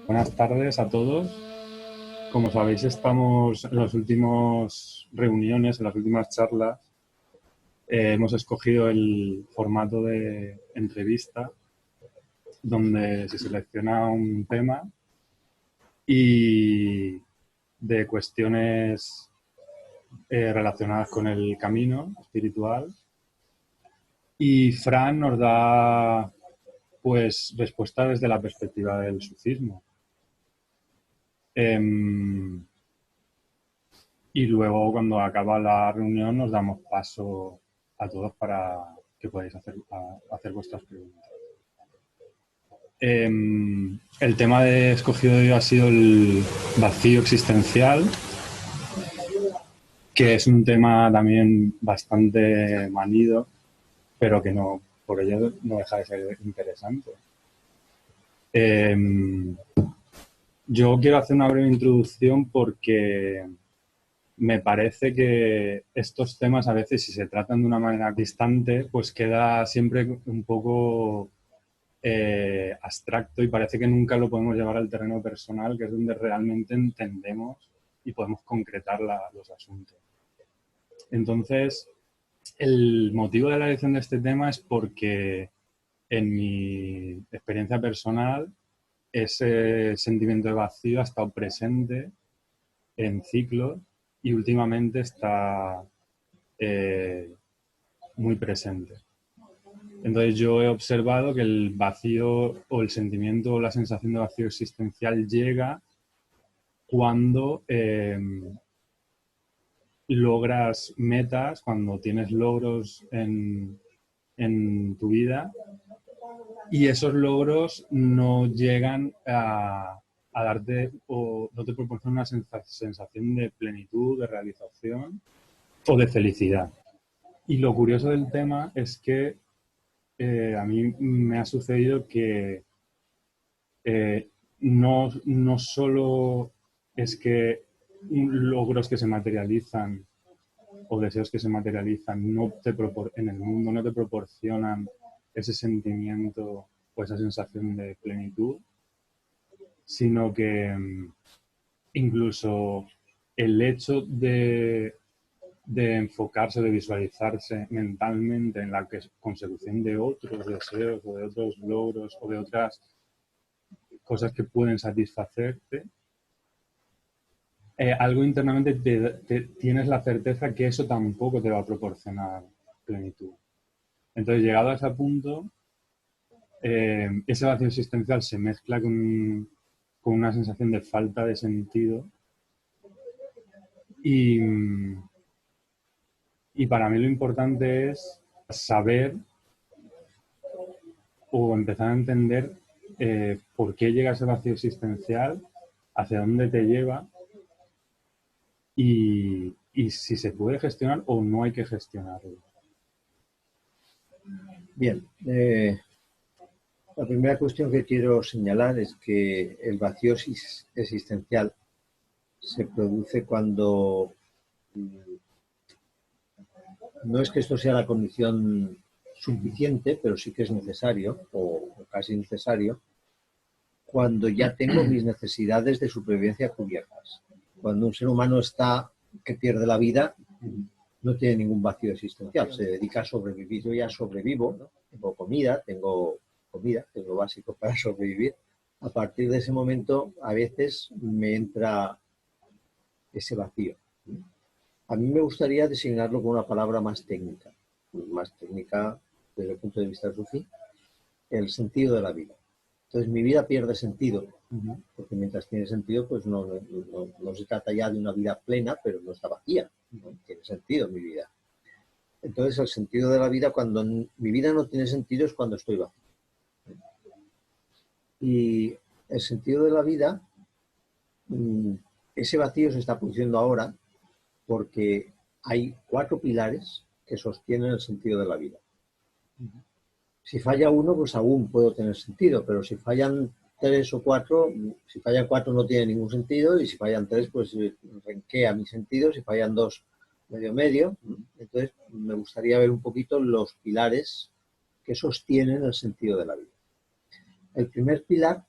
Buenas tardes a todos. Como sabéis, estamos en las últimas reuniones, en las últimas charlas. Hemos escogido el formato de entrevista, donde se selecciona un tema y de cuestiones relacionadas con el camino espiritual. Y Fran nos da pues respuesta desde la perspectiva del sufismo. Y luego, cuando acaba la reunión, nos damos paso a todos para que podáis hacer vuestras preguntas. El tema de escogido hoy ha sido el vacío existencial, que es un tema también bastante manido, pero que no, por ello no deja de ser interesante. Yo quiero hacer una breve introducción porque me parece que estos temas a veces, si se tratan de una manera distante, pues queda siempre un poco abstracto y parece que nunca lo podemos llevar al terreno personal, que es donde realmente entendemos y podemos concretar los asuntos. Entonces, el motivo de la elección de este tema es porque en mi experiencia personal ese sentimiento de vacío ha estado presente en ciclos y últimamente está muy presente. Entonces yo he observado que el vacío o el sentimiento o la sensación de vacío existencial llega cuando logras metas, cuando tienes logros en tu vida y esos logros no llegan a darte o no te proporcionan una sensación de plenitud, de realización o de felicidad. Y lo curioso del tema es que a mí me ha sucedido que no solo es que logros que se materializan o deseos que se materializan en el mundo no te proporcionan ese sentimiento o esa sensación de plenitud, sino que incluso el hecho de enfocarse, de visualizarse mentalmente en la consecución de otros deseos o de otros logros o de otras cosas que pueden satisfacerte, algo internamente tienes la certeza que eso tampoco te va a proporcionar plenitud. Entonces, llegado a ese punto, ese vacío existencial se mezcla con una sensación de falta de sentido y, y para mí lo importante es saber o empezar a entender por qué llega ese vacío existencial, hacia dónde te lleva y si se puede gestionar o no hay que gestionarlo. Bien, la primera cuestión que quiero señalar es que el vacío existencial se produce cuando no es que esto sea la condición suficiente, pero sí que es necesario o casi necesario, cuando ya tengo mis necesidades de supervivencia cubiertas. Cuando un ser humano que pierde la vida, no tiene ningún vacío existencial, se dedica a sobrevivir. Yo ya sobrevivo, ¿no? Tengo comida, tengo lo básico para sobrevivir. A partir de ese momento, a veces me entra ese vacío. A mí me gustaría designarlo con una palabra más técnica desde el punto de vista sufí, el sentido de la vida. Entonces mi vida pierde sentido, porque mientras tiene sentido, pues no se trata ya de una vida plena, pero no está vacía, ¿no? Tiene sentido mi vida. Entonces el sentido de la vida, cuando mi vida no tiene sentido, es cuando estoy vacío. Y el sentido de la vida, ese vacío se está produciendo ahora porque hay 4 pilares que sostienen el sentido de la vida. Si falla uno, pues aún puedo tener sentido, pero si fallan 3 o 4, si fallan 4 no tiene ningún sentido, y si fallan 3, pues renquea mi sentido, si fallan 2, medio. Entonces, me gustaría ver un poquito los pilares que sostienen el sentido de la vida. El primer pilar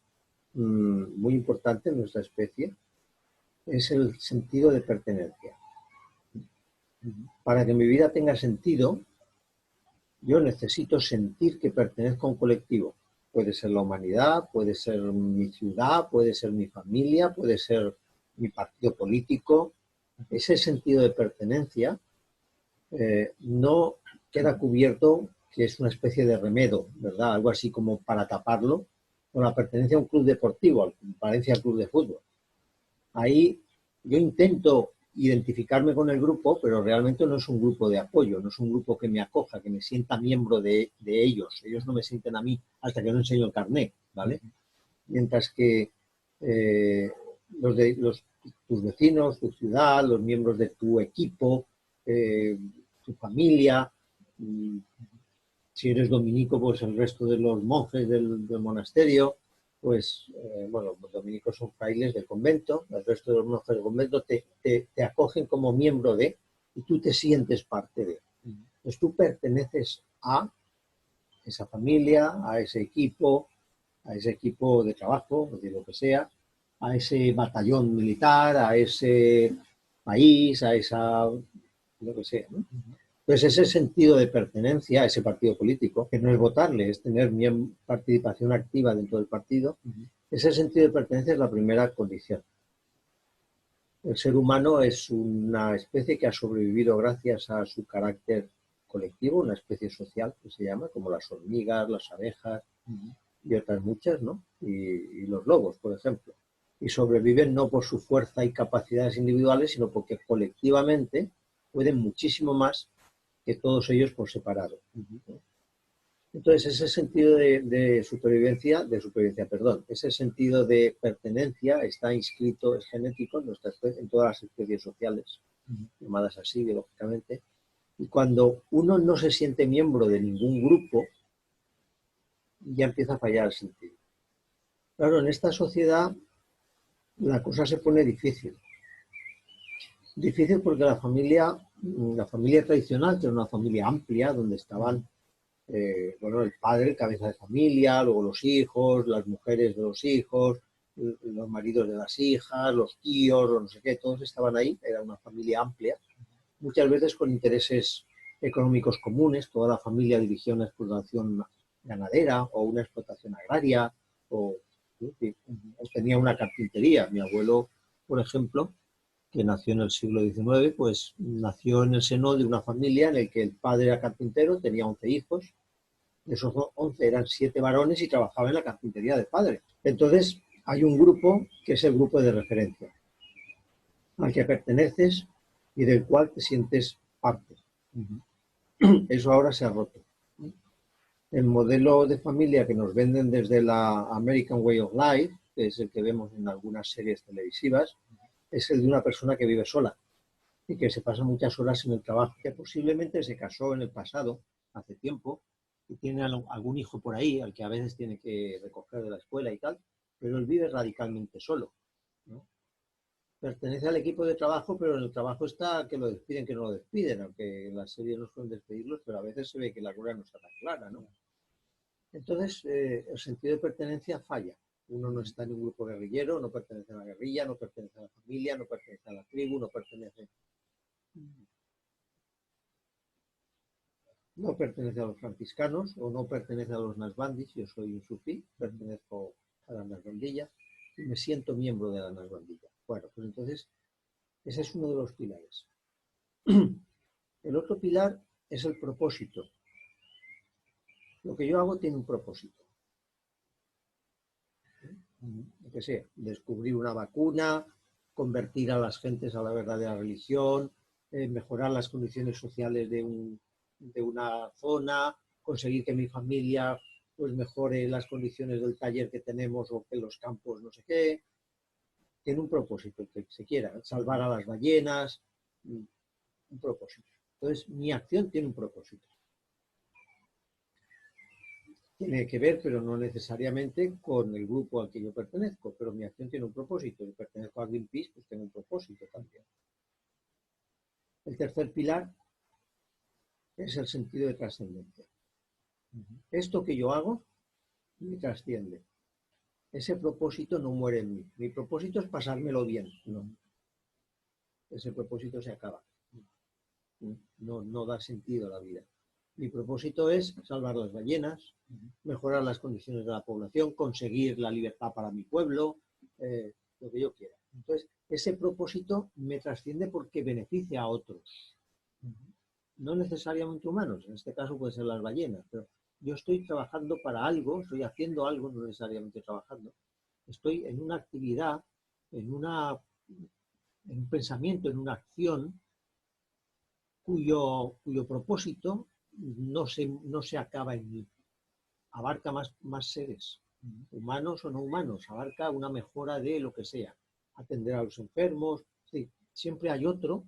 muy importante en nuestra especie es el sentido de pertenencia. Para que mi vida tenga sentido, yo necesito sentir que pertenezco a un colectivo. Puede ser la humanidad, puede ser mi ciudad, puede ser mi familia, puede ser mi partido político. Ese sentido de pertenencia no queda cubierto, que es una especie de remedo, ¿verdad? Algo así como para taparlo, con la pertenencia a un club deportivo, al Valencia Club de Fútbol. Ahí yo intento identificarme con el grupo, pero realmente no es un grupo de apoyo, no es un grupo que me acoja, que me sienta miembro de ellos. Ellos no me sienten a mí hasta que no enseño el carnet, ¿vale? Mientras que tus vecinos, tu ciudad, los miembros de tu equipo, tu familia, si eres dominico, pues el resto de los monjes del monasterio, pues, bueno, los dominicos son frailes del convento, el resto de los monjes del convento te acogen como miembro de, y tú te sientes parte de. Entonces tú perteneces a esa familia, a ese equipo de trabajo, de lo que sea, a ese batallón militar, a ese país, a esa, lo que sea, ¿no? Entonces, ese sentido de pertenencia a ese partido político, que no es votarle, es tener participación activa dentro del partido, ese sentido de pertenencia es la primera condición. El ser humano es una especie que ha sobrevivido gracias a su carácter colectivo, una especie social que se llama, como las hormigas, las abejas y otras muchas, ¿no? Y los lobos, por ejemplo. Y sobreviven no por su fuerza y capacidades individuales, sino porque colectivamente pueden muchísimo más que todos ellos por separado. Entonces, ese sentido de supervivencia, ese sentido de pertenencia está inscrito, es genético en todas las especies sociales, llamadas así biológicamente. Y cuando uno no se siente miembro de ningún grupo, ya empieza a fallar el sentido. Claro, en esta sociedad la cosa se pone difícil. Difícil porque la familia tradicional, que era una familia amplia, donde estaban bueno, el padre, el cabeza de familia, luego los hijos, las mujeres de los hijos, los maridos de las hijas, los tíos, o no sé qué, todos estaban ahí, era una familia amplia, muchas veces con intereses económicos comunes, toda la familia dirigía una explotación ganadera o una explotación agraria, o tenía una carpintería. Mi abuelo, por ejemplo, que nació en el siglo XIX, pues nació en el seno de una familia en la que el padre era carpintero, tenía 11 hijos, de esos 11 eran 7 varones y trabajaban en la carpintería del padre. Entonces hay un grupo que es el grupo de referencia, al que perteneces y del cual te sientes parte. Eso ahora se ha roto. El modelo de familia que nos venden desde la American Way of Life, que es el que vemos en algunas series televisivas, es el de una persona que vive sola y que se pasa muchas horas en el trabajo, que posiblemente se casó en el pasado, hace tiempo, y tiene algún hijo por ahí, al que a veces tiene que recoger de la escuela y tal, pero él vive radicalmente solo, ¿no? Pertenece al equipo de trabajo, pero en el trabajo está que lo despiden, que no lo despiden, aunque en las series no suelen despedirlos, pero a veces se ve que la cosa no está tan clara, ¿no? Entonces, el sentido de pertenencia falla. Uno no está en un grupo guerrillero, no pertenece a la guerrilla, no pertenece a la familia, no pertenece a la tribu, no pertenece a los franciscanos o no pertenece a los nasbandis. Yo soy un sufí, pertenezco a la nasbandilla y me siento miembro de la nasbandilla. Bueno, pues entonces ese es uno de los pilares. El otro pilar es el propósito. Lo que yo hago tiene un propósito. Lo que sea, descubrir una vacuna, convertir a las gentes a la verdadera religión, mejorar las condiciones sociales de una zona, conseguir que mi familia pues mejore las condiciones del taller que tenemos o que los campos no sé qué. Tiene un propósito, que se quiera, salvar a las ballenas, un propósito. Entonces, mi acción tiene un propósito. Tiene que ver, pero no necesariamente con el grupo al que yo pertenezco, pero mi acción tiene un propósito. Si pertenezco a Greenpeace, pues tengo un propósito también. El tercer pilar es el sentido de trascendencia. Esto que yo hago me trasciende. ese propósito no muere en mí. Mi propósito es pasármelo bien. No. Ese propósito se acaba. No da sentido a la vida. Mi propósito es salvar las ballenas, mejorar las condiciones de la población, conseguir la libertad para mi pueblo, lo que yo quiera. Entonces, ese propósito me trasciende porque beneficia a otros. No necesariamente humanos, en este caso pueden ser las ballenas, pero yo estoy trabajando para algo, estoy haciendo algo, no necesariamente trabajando. Estoy en una actividad, en un pensamiento, en una acción cuyo propósito no se acaba en mí. Abarca más seres, humanos o no humanos, abarca una mejora de lo que sea. Atender a los enfermos, sí, siempre hay otro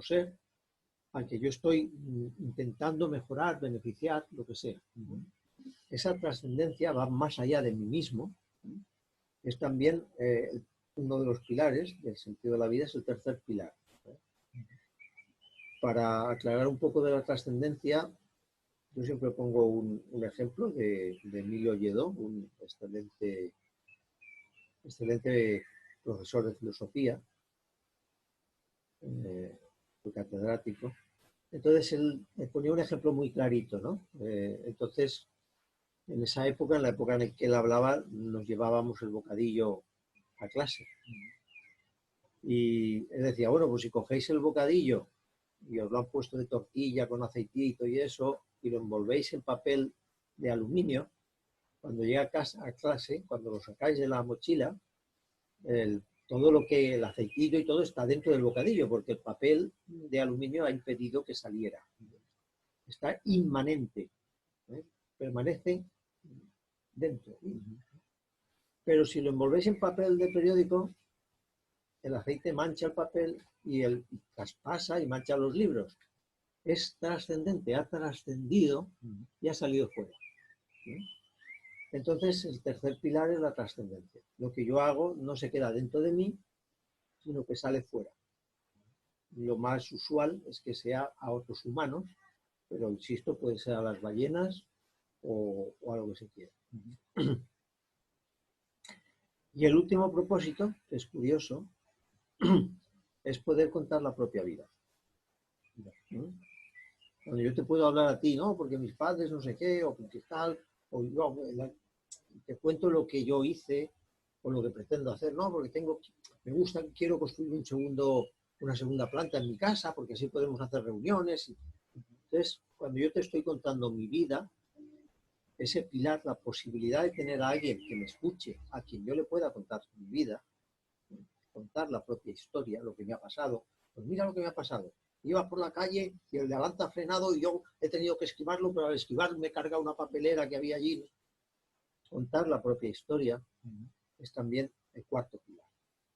ser al que yo estoy intentando mejorar, beneficiar, lo que sea. Esa trascendencia va más allá de mí mismo. Es también uno de los pilares del sentido de la vida, es el tercer pilar. Para aclarar un poco de la trascendencia, yo siempre pongo un ejemplo de Emilio Lledó, un excelente profesor de filosofía, catedrático. Entonces él me ponía un ejemplo muy clarito, ¿no? Entonces, en esa época, en la época en la que él hablaba, nos llevábamos el bocadillo a clase. Y él decía, bueno, pues si cogéis el bocadillo y os lo han puesto de tortilla con aceitito y eso, y lo envolvéis en papel de aluminio, cuando llega a clase, cuando lo sacáis de la mochila, todo lo que el aceitillo y todo está dentro del bocadillo, porque el papel de aluminio ha impedido que saliera. Está inmanente, permanece dentro. Pero si lo envolvéis en papel de periódico, el aceite mancha el papel y traspasa y mancha los libros. Es trascendente, ha trascendido y ha salido fuera. Entonces, el tercer pilar es la trascendencia. Lo que yo hago no se queda dentro de mí, sino que sale fuera. Lo más usual es que sea a otros humanos, pero insisto, puede ser a las ballenas o a lo que se quiera. Y el último propósito, que es curioso, es poder contar la propia vida. Cuando yo te puedo hablar a ti, no, porque mis padres no sé qué, o porque tal, o yo te cuento lo que yo hice o lo que pretendo hacer, no, porque me gusta, quiero construir una segunda planta en mi casa, porque así podemos hacer reuniones. Entonces, cuando yo te estoy contando mi vida, ese pilar, la posibilidad de tener a alguien que me escuche, a quien yo le pueda contar mi vida, contar la propia historia, lo que me ha pasado, pues mira lo que me ha pasado. Iba por la calle y el de adelante ha frenado y yo he tenido que esquivarlo, pero al esquivar me he cargado una papelera que había allí. Contar la propia historia es también el cuarto pilar.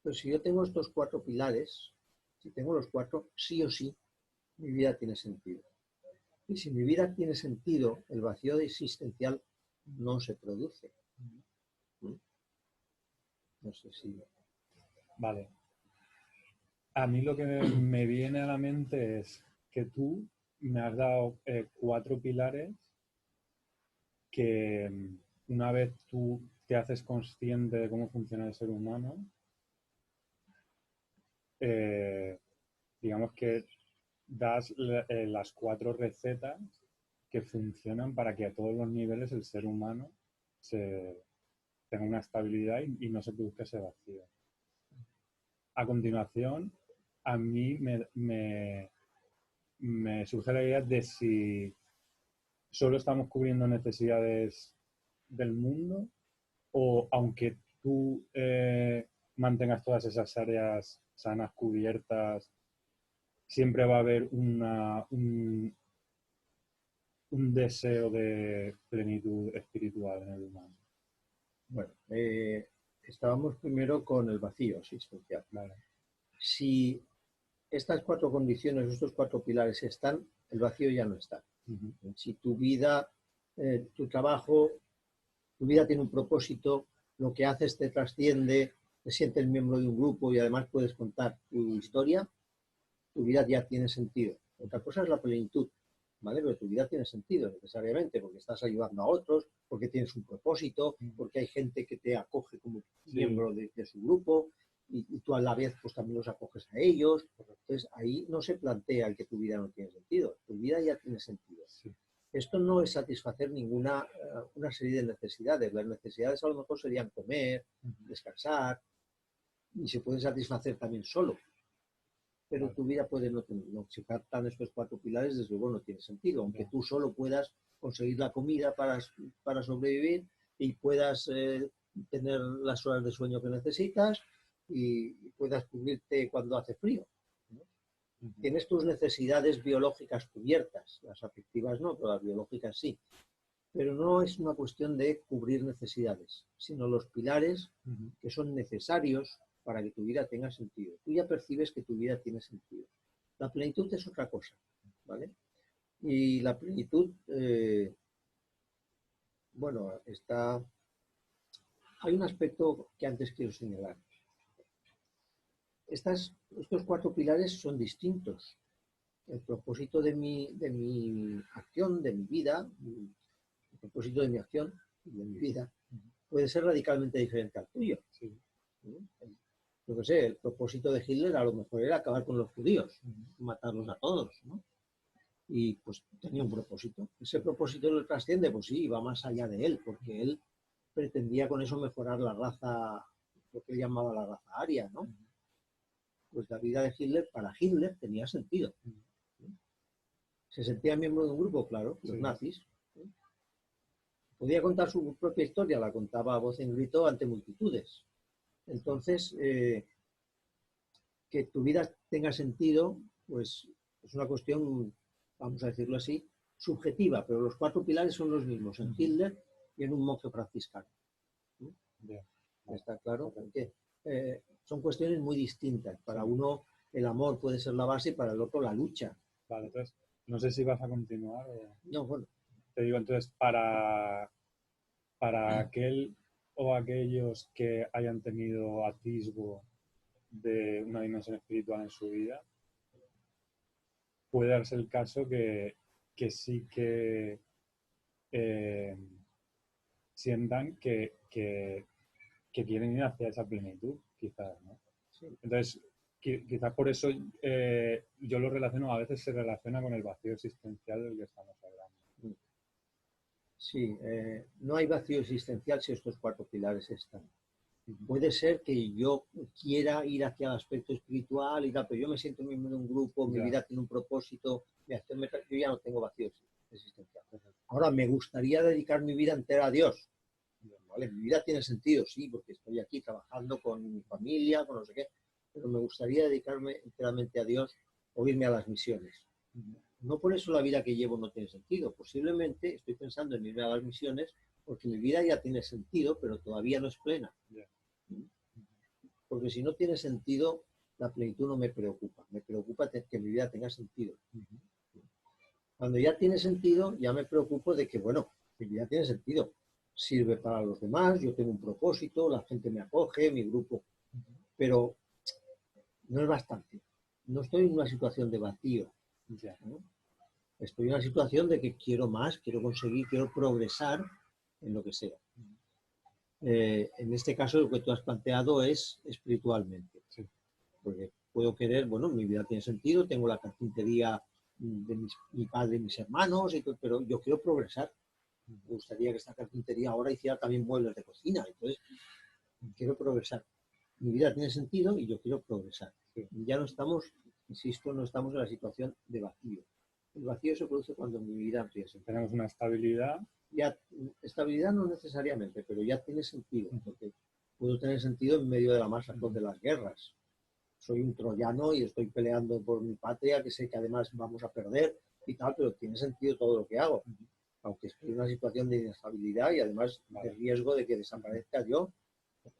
Pero si yo tengo estos cuatro pilares, si tengo los cuatro, sí o sí, mi vida tiene sentido. Y si mi vida tiene sentido, el vacío existencial no se produce. No sé si... Vale. A mí lo que me viene a la mente es que tú me has dado 4 pilares que una vez tú te haces consciente de cómo funciona el ser humano, digamos que das las 4 recetas que funcionan para que a todos los niveles el ser humano tenga una estabilidad y no se produzca ese vacío. A continuación, a mí me surge la idea de si solo estamos cubriendo necesidades del mundo o aunque tú mantengas todas esas áreas sanas cubiertas, siempre va a haber un deseo de plenitud espiritual en el humano. Bueno, estábamos primero con el vacío existencial. Vale. Si estas 4 condiciones, estos 4 pilares están, el vacío ya no está. Si tu vida, tu trabajo, tu vida tiene un propósito, lo que haces te trasciende, te sientes miembro de un grupo y además puedes contar tu historia, tu vida ya tiene sentido. Otra cosa es la plenitud. ¿vale? Pero tu vida tiene sentido necesariamente porque estás ayudando a otros, porque tienes un propósito, porque hay gente que te acoge como miembro de su grupo y tú a la vez pues también los acoges a ellos. Entonces ahí no se plantea el que tu vida no tiene sentido, tu vida ya tiene sentido. Sí. Esto no es satisfacer ninguna una serie de necesidades. Las necesidades a lo mejor serían comer, descansar, y se puede satisfacer también solo. Pero tu vida puede no si faltan estos 4 pilares, desde luego no tiene sentido. Aunque tú solo puedas conseguir la comida para sobrevivir y puedas tener las horas de sueño que necesitas y puedas cubrirte cuando hace frío, ¿no? Tienes tus necesidades biológicas cubiertas, las afectivas no, pero las biológicas sí. Pero no es una cuestión de cubrir necesidades, sino los pilares que son necesarios para que tu vida tenga sentido. Tú ya percibes que tu vida tiene sentido. La plenitud es otra cosa, ¿vale? Y la plenitud, bueno, hay un aspecto que antes quiero señalar. Estos 4 pilares son distintos. El propósito de mi acción, de mi vida, el propósito de mi acción y de mi vida puede ser radicalmente diferente al tuyo. Sí. Yo qué sé, el propósito de Hitler a lo mejor era acabar con los judíos, matarlos a todos, ¿no? Y pues tenía un propósito. Ese propósito lo trasciende, pues sí, va más allá de él, porque él pretendía con eso mejorar la raza, lo que él llamaba la raza aria, ¿no? Pues la vida de Hitler, para Hitler, tenía sentido. ¿Se sentía miembro de un grupo? Claro, los nazis. Podía contar su propia historia, la contaba a voz en grito ante multitudes. Entonces, que tu vida tenga sentido, pues es una cuestión, vamos a decirlo así, subjetiva, pero los 4 pilares son los mismos en Hitler y en un monje franciscano. ¿Está claro? Porque son cuestiones muy distintas. Para uno el amor puede ser la base y para el otro la lucha. Vale, entonces, no sé si vas a continuar o... No, bueno. Te digo, entonces, para aquel o aquellos que hayan tenido atisbo de una dimensión espiritual en su vida, puede darse el caso que sí que sientan que quieren ir hacia esa plenitud, quizás, ¿no? Sí. Entonces, quizás por eso yo lo relaciono, a veces se relaciona con el vacío existencial del que estamos hablando. Sí, no hay vacío existencial si estos 4 pilares están. Puede ser que yo quiera ir hacia el aspecto espiritual y tal, pero yo me siento miembro de un grupo, mi vida tiene un propósito, yo ya no tengo vacío existencial. Ahora, me gustaría dedicar mi vida entera a Dios. ¿Vale? Mi vida tiene sentido, sí, porque estoy aquí trabajando con mi familia, con no sé qué, pero me gustaría dedicarme enteramente a Dios o irme a las misiones. No por eso la vida que llevo no tiene sentido. Posiblemente estoy pensando en irme a las misiones porque mi vida ya tiene sentido, pero todavía no es plena. Porque si no tiene sentido, la plenitud no me preocupa. Me preocupa que mi vida tenga sentido. Cuando ya tiene sentido, ya me preocupo de que, bueno, mi vida tiene sentido. Sirve para los demás, yo tengo un propósito, la gente me acoge, mi grupo. Pero no es bastante. No estoy en una situación de vacío, ¿no? Estoy en una situación de que quiero más, quiero conseguir, quiero progresar en lo que sea. En este caso, lo que tú has planteado es espiritualmente. Sí. Porque puedo querer, bueno, mi vida tiene sentido, tengo la carpintería de mi padre y mis hermanos, pero yo quiero progresar. Me gustaría que esta carpintería ahora hiciera también muebles de cocina. Entonces, quiero progresar. Mi vida tiene sentido y yo quiero progresar. Sí. Ya no estamos, insisto, no estamos en la situación de vacío. El vacío se produce cuando mi vida no tiene sentido. Tenemos una estabilidad. Ya, estabilidad no necesariamente, pero ya tiene sentido, porque puedo tener sentido en medio de la masa de las guerras. Soy un troyano y estoy peleando por mi patria, que sé que además vamos a perder y tal, pero tiene sentido todo lo que hago. Aunque estoy en una situación de inestabilidad y además de riesgo de que desaparezca yo,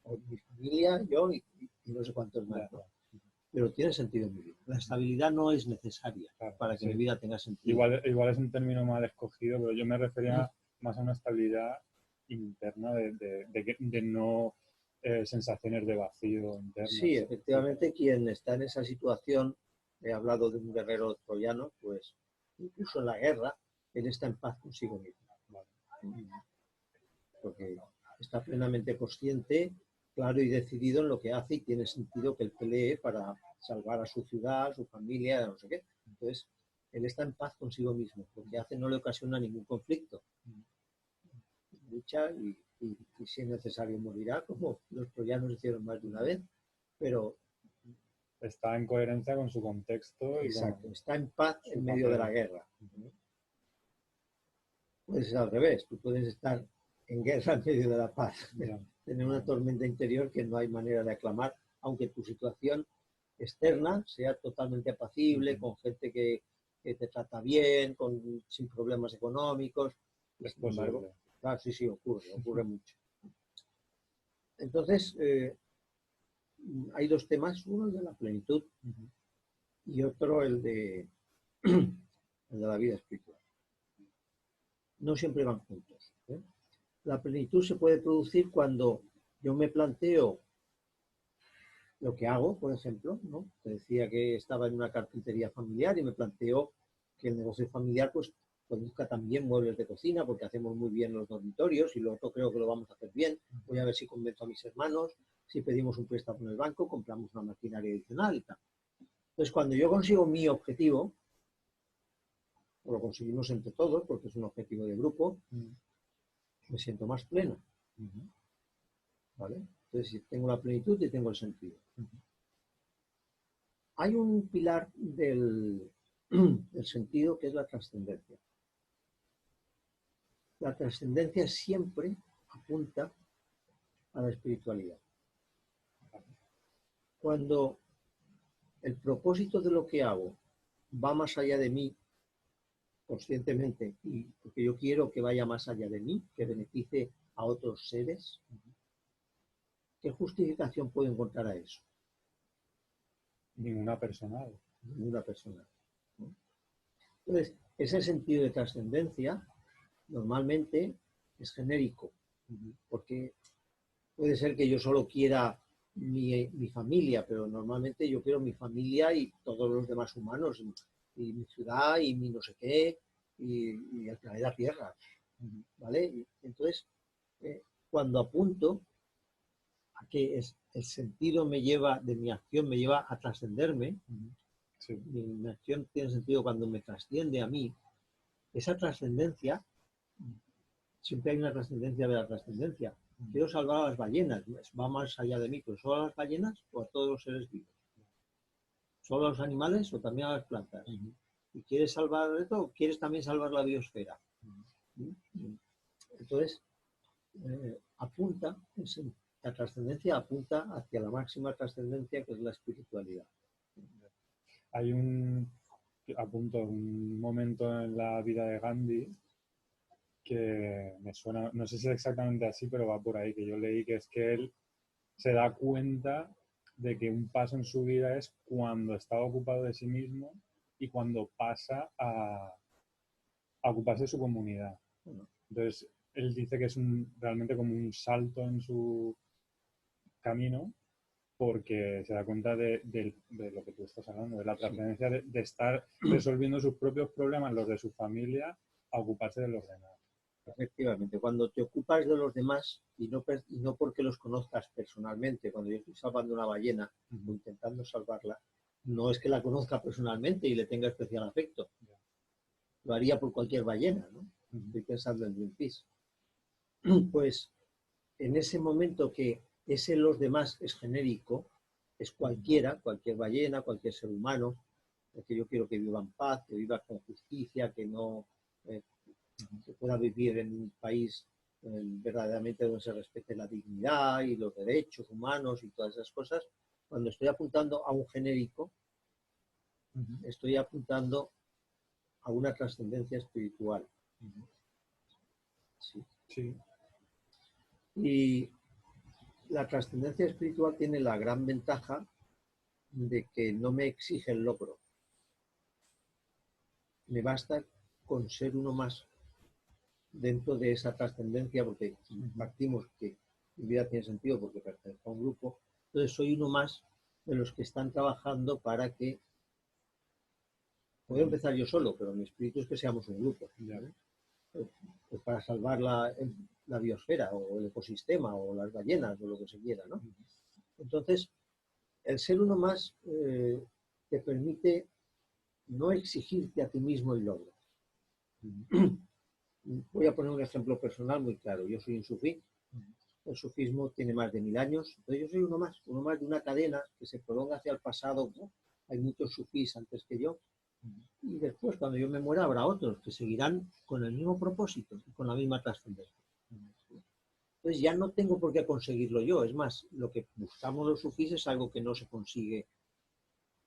o mi familia, yo y no sé cuántos más. Pero tiene sentido en mi vida. La estabilidad no es necesaria para que mi vida tenga sentido. Igual es un término mal escogido, pero yo me refería más a una estabilidad interna de no sensaciones de vacío interno. Sí, efectivamente, quien está en esa situación, he hablado de un guerrero troyano, pues incluso en la guerra, él está en paz consigo mismo. Porque está plenamente consciente, claro y decidido en lo que hace y tiene sentido que él pelee para salvar a su ciudad, a su familia, no sé qué. Entonces, él está en paz consigo mismo. Lo que hace no le ocasiona ningún conflicto. Lucha y si es necesario morirá, como los troyanos hicieron más de una vez, pero está en coherencia con su contexto. Exacto, está en paz en medio de la guerra. Puede ser al revés, tú puedes estar en guerra en medio de la paz, tener una tormenta interior que no hay manera de aclamar, aunque tu situación externa sea totalmente apacible, con gente que te trata bien, sin problemas económicos. Sin embargo, claro, sí, ocurre mucho. Entonces, hay dos temas, uno el de la plenitud y otro el de la vida espiritual. No siempre van juntos. La plenitud se puede producir cuando yo me planteo lo que hago, por ejemplo, ¿no? Te decía que estaba en una carpintería familiar y me planteo que el negocio familiar pues produzca también muebles de cocina porque hacemos muy bien los dormitorios y lo otro creo que lo vamos a hacer bien. Voy a ver si convenzo a mis hermanos, si pedimos un préstamo en el banco, compramos una maquinaria adicional y tal. Entonces, cuando yo consigo mi objetivo, o lo conseguimos entre todos porque es un objetivo de grupo, me siento más pleno. ¿Vale? Entonces tengo la plenitud y tengo el sentido. Hay un pilar del sentido que es la trascendencia. La trascendencia siempre apunta a la espiritualidad. Cuando el propósito de lo que hago va más allá de mí, conscientemente, y porque yo quiero que vaya más allá de mí, que beneficie a otros seres, ¿qué justificación puedo encontrar a eso? Ninguna personal. Ninguna personal. ¿No? Entonces, ese sentido de trascendencia normalmente es genérico, porque puede ser que yo solo quiera mi familia, pero normalmente yo quiero mi familia y todos los demás humanos, y mi ciudad, y mi no sé qué, y el planeta Tierra. ¿Vale? Entonces, cuando apunto a que el sentido de mi acción me lleva a trascenderme, sí. Mi acción tiene sentido cuando me trasciende a mí, esa trascendencia, siempre hay una trascendencia de la trascendencia. Quiero salvar a las ballenas, va más allá de mí, pero ¿solo a las ballenas o a todos los seres vivos? ¿Solo a los animales o también a las plantas? ¿Y quieres salvar esto o quieres también salvar la biosfera? Entonces, la trascendencia apunta hacia la máxima trascendencia que es la espiritualidad. Hay un momento en la vida de Gandhi que me suena, no sé si es exactamente así, pero va por ahí, que yo leí que es que él se da cuenta de que un paso en su vida es cuando está ocupado de sí mismo y cuando pasa a ocuparse de su comunidad. Entonces, él dice que es realmente como un salto en su camino porque se da cuenta de lo que tú estás hablando, de la trascendencia de estar resolviendo sus propios problemas, los de su familia, a ocuparse de los demás. Efectivamente, cuando te ocupas de los demás y no porque los conozcas personalmente, cuando yo estoy salvando una ballena o intentando salvarla, no es que la conozca personalmente y le tenga especial afecto. Lo haría por cualquier ballena, ¿no? Estoy pensando en Greenpeace. Pues en ese momento que ese los demás es genérico, es cualquier ballena, cualquier ser humano, que yo quiero que viva en paz, que viva con justicia, que no que pueda vivir en un país verdaderamente donde se respete la dignidad y los derechos humanos y todas esas cosas. Cuando estoy apuntando a un genérico, estoy apuntando a una trascendencia espiritual. Sí. Y la trascendencia espiritual tiene la gran ventaja de que no me exige el logro. Me basta con ser uno más dentro de esa trascendencia, porque partimos que mi vida tiene sentido porque pertenezco a un grupo, entonces soy uno más de los que están trabajando para que Puedo empezar yo solo, pero mi espíritu es que seamos un grupo. Ya. Pues para salvar la biosfera o el ecosistema o las ballenas o lo que se quiera, ¿no? Entonces, el ser uno más te permite no exigirte a ti mismo el logro. Voy a poner un ejemplo personal muy claro. Yo soy un sufí. El sufismo tiene más de 1000 años. Entonces yo soy uno más de una cadena que se prolonga hacia el pasado. Hay muchos sufís antes que yo. Y después, cuando yo me muera, habrá otros que seguirán con el mismo propósito y con la misma trascendencia. Entonces ya no tengo por qué conseguirlo yo. Es más, lo que buscamos los sufís es algo que no se consigue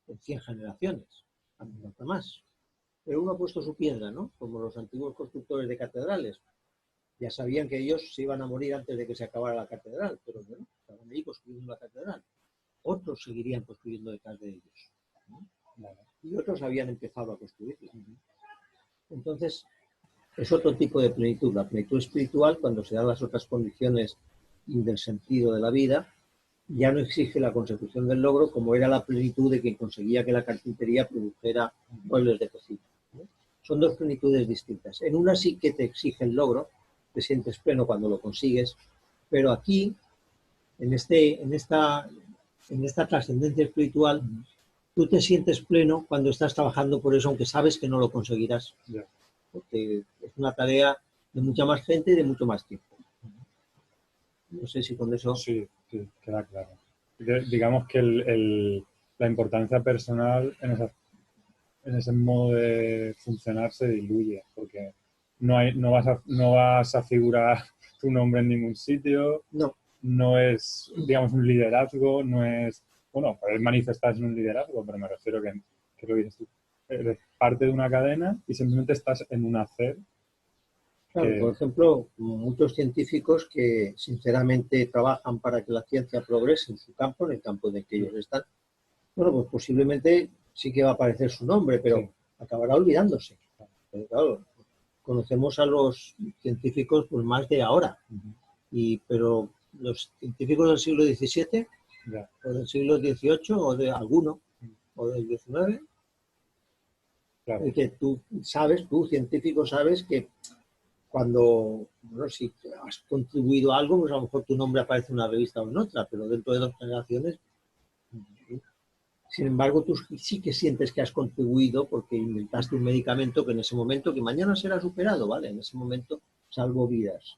en 100 generaciones, nada más. Pero uno ha puesto su piedra, ¿no? Como los antiguos constructores de catedrales. Ya sabían que ellos se iban a morir antes de que se acabara la catedral, pero bueno, estaban ahí construyendo la catedral. Otros seguirían construyendo detrás de ellos, ¿no? Y otros habían empezado a construirla. Entonces, es otro tipo de plenitud. La plenitud espiritual, cuando se dan las otras condiciones del sentido de la vida, ya no exige la consecución del logro como era la plenitud de quien conseguía que la carpintería produjera muebles de cocina, ¿no? Son dos plenitudes distintas. En una sí que te exige el logro, te sientes pleno cuando lo consigues, pero aquí, en esta trascendencia espiritual, tú te sientes pleno cuando estás trabajando por eso, aunque sabes que no lo conseguirás. Ya. Porque es una tarea de mucha más gente y de mucho más tiempo. No sé si con eso... Sí, sí, queda claro. Digamos que la importancia personal en ese modo de funcionar se diluye, porque no vas a figurar tu nombre en ningún sitio, No, no es, digamos, un liderazgo, no es, bueno, puedes manifestarse en un liderazgo, pero me refiero que lo dices tú, eres parte de una cadena y simplemente estás en un hacer. claro, por ejemplo, muchos científicos que sinceramente trabajan para que la ciencia progrese en su campo, en el campo en el que ellos están, bueno, pues posiblemente sí que va a aparecer su nombre, pero Sí. acabará olvidándose. Pero claro, conocemos a los científicos pues más de ahora, pero los científicos del siglo XVII, Ya. o del siglo XVIII, o de alguno, o del XIX, Claro. que tú científico, sabes que cuando, bueno, si has contribuido a algo, pues a lo mejor tu nombre aparece en una revista o en otra, pero dentro de 2 generaciones, sin embargo, tú sí que sientes que has contribuido porque inventaste un medicamento que en ese momento, que mañana será superado, ¿vale? En ese momento salvo vidas.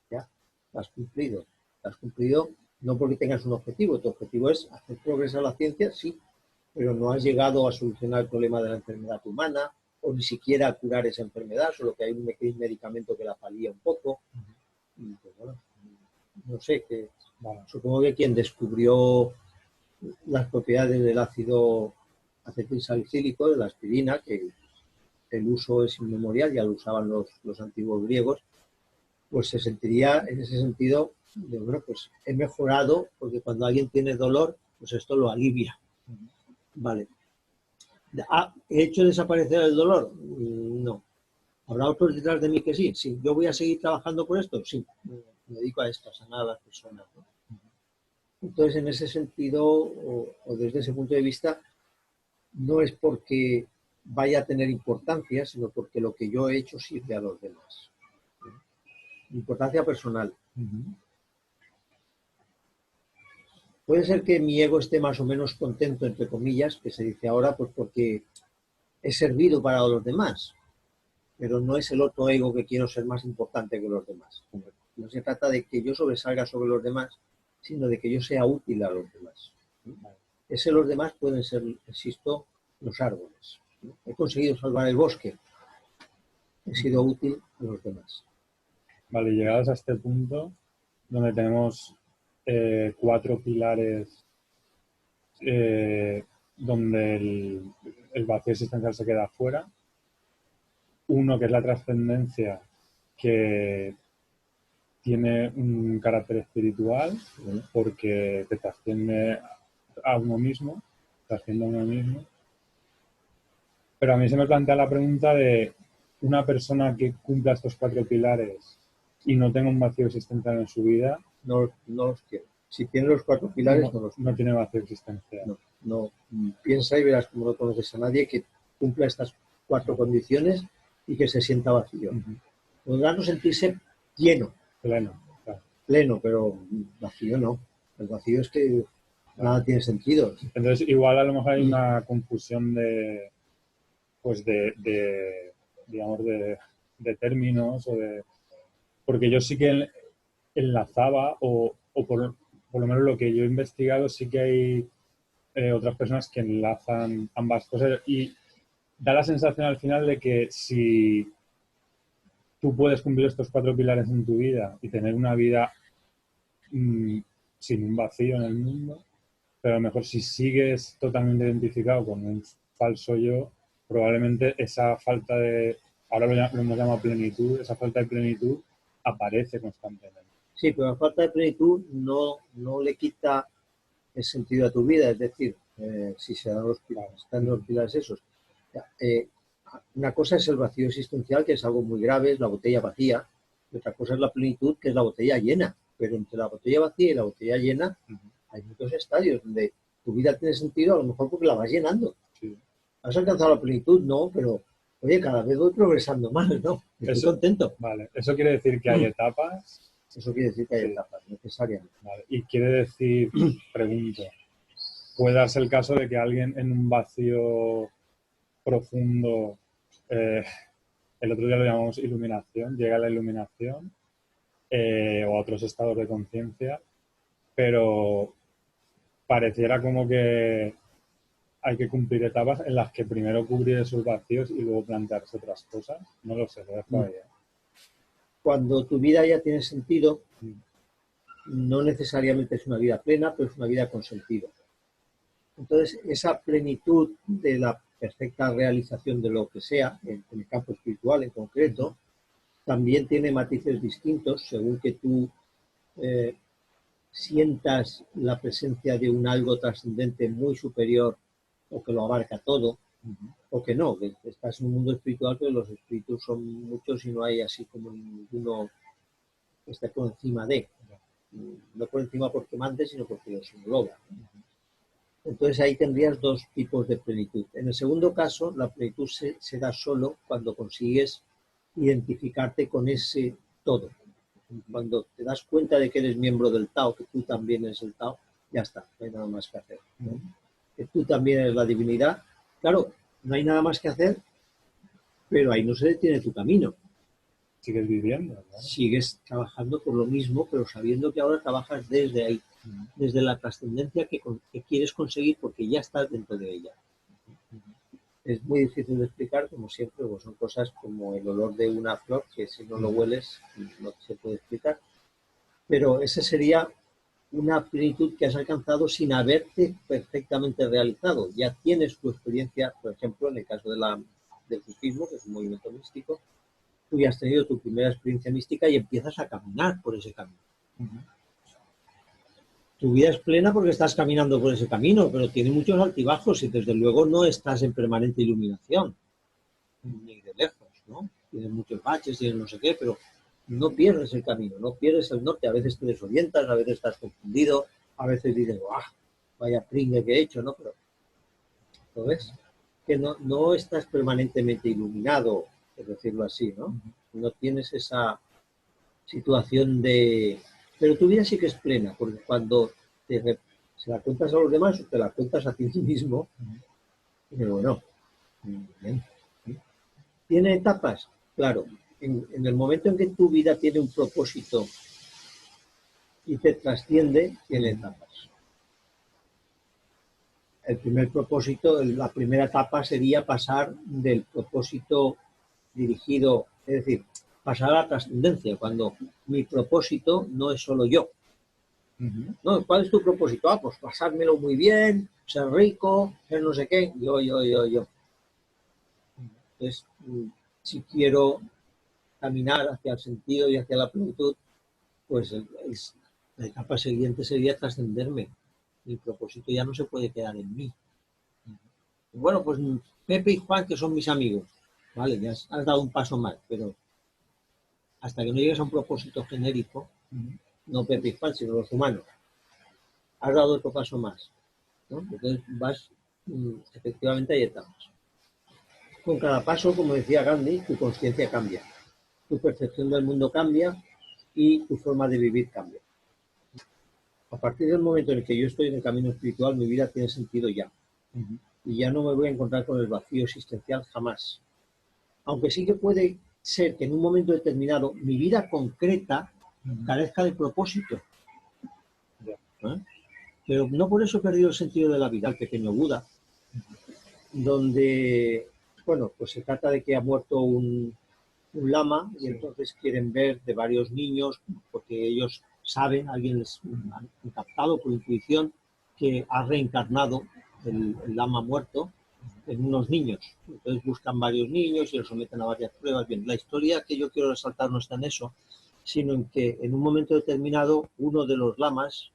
¿Ya? Lo has cumplido. Lo has cumplido no porque tengas un objetivo, tu objetivo es hacer progresar la ciencia, sí, pero no has llegado a solucionar el problema de la enfermedad humana o ni siquiera a curar esa enfermedad, solo que hay un medicamento que la palía un poco. Y pues bueno, no sé, supongo que quien descubrió las propiedades del ácido acetilsalicílico, de la aspirina, que el uso es inmemorial, ya lo usaban los antiguos griegos, pues se sentiría en ese sentido de, bueno, pues he mejorado porque cuando alguien tiene dolor, pues esto lo alivia. Vale. ¿He hecho desaparecer el dolor? No. ¿Habrá otros detrás de mí que sí? Sí. ¿Yo voy a seguir trabajando por esto? Sí. Me dedico a esto, a sanar a las personas, ¿no? Entonces, en ese sentido, o desde ese punto de vista, no es porque vaya a tener importancia, sino porque lo que yo he hecho sirve a los demás. Importancia personal. Puede ser que mi ego esté más o menos contento, entre comillas, que se dice ahora, pues porque he servido para los demás, pero no es el otro ego que quiero ser más importante que los demás. No se trata de que yo sobresalga sobre los demás, sino de que yo sea útil a los demás. Ese los demás pueden ser, insisto, los árboles. He conseguido salvar el bosque, he sido útil a los demás. Vale, llegados a este punto, donde tenemos 4 pilares donde el vacío existencial se queda fuera. Uno que es la trascendencia, que tiene un carácter espiritual porque te trasciende a uno mismo, trasciende a uno mismo. Pero a mí se me plantea la pregunta de una persona que cumpla estos 4 pilares y no tenga un vacío existencial en su vida. No los quiero. Si tiene los 4 pilares, no los quiero. No tiene vacío existencial. No. Piensa y verás como no conoces a nadie que cumpla estas 4 condiciones y que se sienta vacío. Podrá no sentirse lleno, Pleno, claro. pleno, pero vacío no. El vacío es que nada tiene sentido. Entonces, igual a lo mejor hay una confusión pues digamos, de términos o de... Porque yo sí que enlazaba, o por lo menos lo que yo he investigado, sí que hay otras personas que enlazan ambas cosas y da la sensación al final de que si tú puedes cumplir estos 4 pilares en tu vida y tener una vida sin un vacío en el mundo, pero a lo mejor si sigues totalmente identificado con un falso yo, probablemente esa falta de, ahora lo hemos llamado plenitud, esa falta de plenitud aparece constantemente. Sí, pero la falta de plenitud no le quita el sentido a tu vida, es decir, si se dan los pilares, están los pilares esos. Una cosa es el vacío existencial, que es algo muy grave, es la botella vacía, y otra cosa es la plenitud, que es la botella llena. Pero entre la botella vacía y la botella llena hay muchos estadios donde tu vida tiene sentido, a lo mejor porque la vas llenando. Sí. ¿Has alcanzado la plenitud? No, pero oye, cada vez voy progresando más, ¿no? Estoy contento. Vale, ¿eso quiere decir que hay etapas? Eso quiere decir que hay etapas, necesariamente. Vale. Y quiere decir, pregunto, ¿puede darse el caso de que alguien en un vacío profundo, el otro día lo llamamos iluminación, llega a la iluminación o a otros estados de conciencia, pero pareciera como que hay que cumplir etapas en las que primero cubrir esos vacíos y luego plantearse otras cosas? No lo sé, lo dejo ahí. Cuando tu vida ya tiene sentido, no necesariamente es una vida plena, pero es una vida con sentido. Entonces, esa plenitud de la perfecta realización de lo que sea, en el campo espiritual en concreto, también tiene matices distintos según que tú sientas la presencia de un algo trascendente muy superior o que lo abarca todo, o que no, que estás en un mundo espiritual, pero los espíritus son muchos y no hay así como ninguno que esté por encima de. No por encima porque mande, sino porque los engloba. Entonces ahí tendrías 2 tipos de plenitud. En el segundo caso, la plenitud se da solo cuando consigues identificarte con ese todo. Cuando te das cuenta de que eres miembro del Tao, que tú también eres el Tao, ya está, no hay nada más que hacer, ¿no? Que tú también eres la divinidad. Claro, no hay nada más que hacer, pero ahí no se detiene tu camino. Sigues viviendo, ¿no? Sigues trabajando por lo mismo, pero sabiendo que ahora trabajas desde ahí, desde la trascendencia que quieres conseguir porque ya estás dentro de ella. Es muy difícil de explicar, como siempre, pues son cosas como el olor de una flor, que si no lo hueles no se puede explicar. Pero esa sería una plenitud que has alcanzado sin haberte perfectamente realizado. Ya tienes tu experiencia, por ejemplo, en el caso del sufismo, que es un movimiento místico, tú ya has tenido tu primera experiencia mística y empiezas a caminar por ese camino. Tu vida es plena porque estás caminando por ese camino, pero tiene muchos altibajos y desde luego no estás en permanente iluminación, ni de lejos, ¿no? Tienes muchos baches, tienes no sé qué, pero no pierdes el camino, no pierdes el norte. A veces te desorientas, a veces estás confundido, a veces dices, ¡guau! Vaya pringue que he hecho, ¿no? Pero, ¿lo ves? Que no estás permanentemente iluminado, por decirlo así, ¿no? No tienes esa situación de... Pero tu vida sí que es plena, porque cuando se la cuentas a los demás o te la cuentas a ti mismo, y bueno, bien. ¿Tiene etapas? Claro. En el momento en que tu vida tiene un propósito y te trasciende, tiene etapas. El primer propósito, la primera etapa sería pasar del propósito dirigido, es decir, pasar a la trascendencia, cuando mi propósito no es solo yo. ¿No? ¿Cuál es tu propósito? Ah, pues pasármelo muy bien, ser rico, ser no sé qué, yo. Entonces, si quiero caminar hacia el sentido y hacia la plenitud, pues la etapa siguiente sería trascenderme. Mi propósito ya no se puede quedar en mí. Bueno, pues Pepe y Juan, que son mis amigos, vale, ya has dado un paso más, pero hasta que no llegues a un propósito genérico, no Pepe y Juan, sino los humanos, has dado otro paso más, ¿no? Entonces efectivamente hay etapas. Con cada paso, como decía Gandhi, tu conciencia cambia, tu percepción del mundo cambia y tu forma de vivir cambia. A partir del momento en el que yo estoy en el camino espiritual, mi vida tiene sentido ya. Y ya no me voy a encontrar con el vacío existencial jamás. Aunque sí que puede ser que en un momento determinado mi vida concreta carezca de propósito. ¿Eh? Pero no por eso he perdido el sentido de la vida. El pequeño Buda, donde, bueno, pues se trata de que ha muerto un lama y entonces quieren ver de varios niños, porque ellos saben, alguien les ha captado por intuición que ha reencarnado el lama muerto en unos niños. Entonces buscan varios niños y los someten a varias pruebas. Bien, la historia que yo quiero resaltar no está en eso, sino en que en un momento determinado uno de los lamas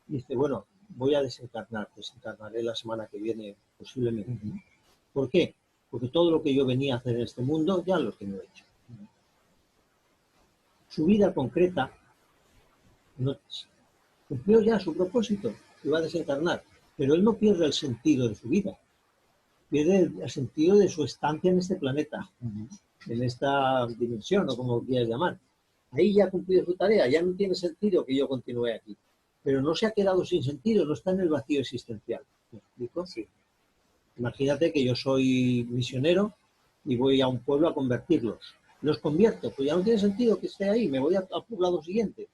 dice, bueno, voy a desencarnaré la semana que viene posiblemente. ¿Por qué? Porque todo lo que yo venía a hacer en este mundo ya lo tengo hecho. Su vida concreta no, cumplió ya su propósito, iba a desencarnar, pero él no pierde el sentido de su vida, pierde el sentido de su estancia en este planeta, en esta dimensión o como quieras llamar. Ahí ya ha cumplido su tarea, ya no tiene sentido que yo continúe aquí. Pero no se ha quedado sin sentido, no está en el vacío existencial. ¿Me explico? Sí. Imagínate que yo soy misionero y voy a un pueblo a convertirlos. Los convierto, pues ya no tiene sentido que esté ahí, me voy al poblado siguiente.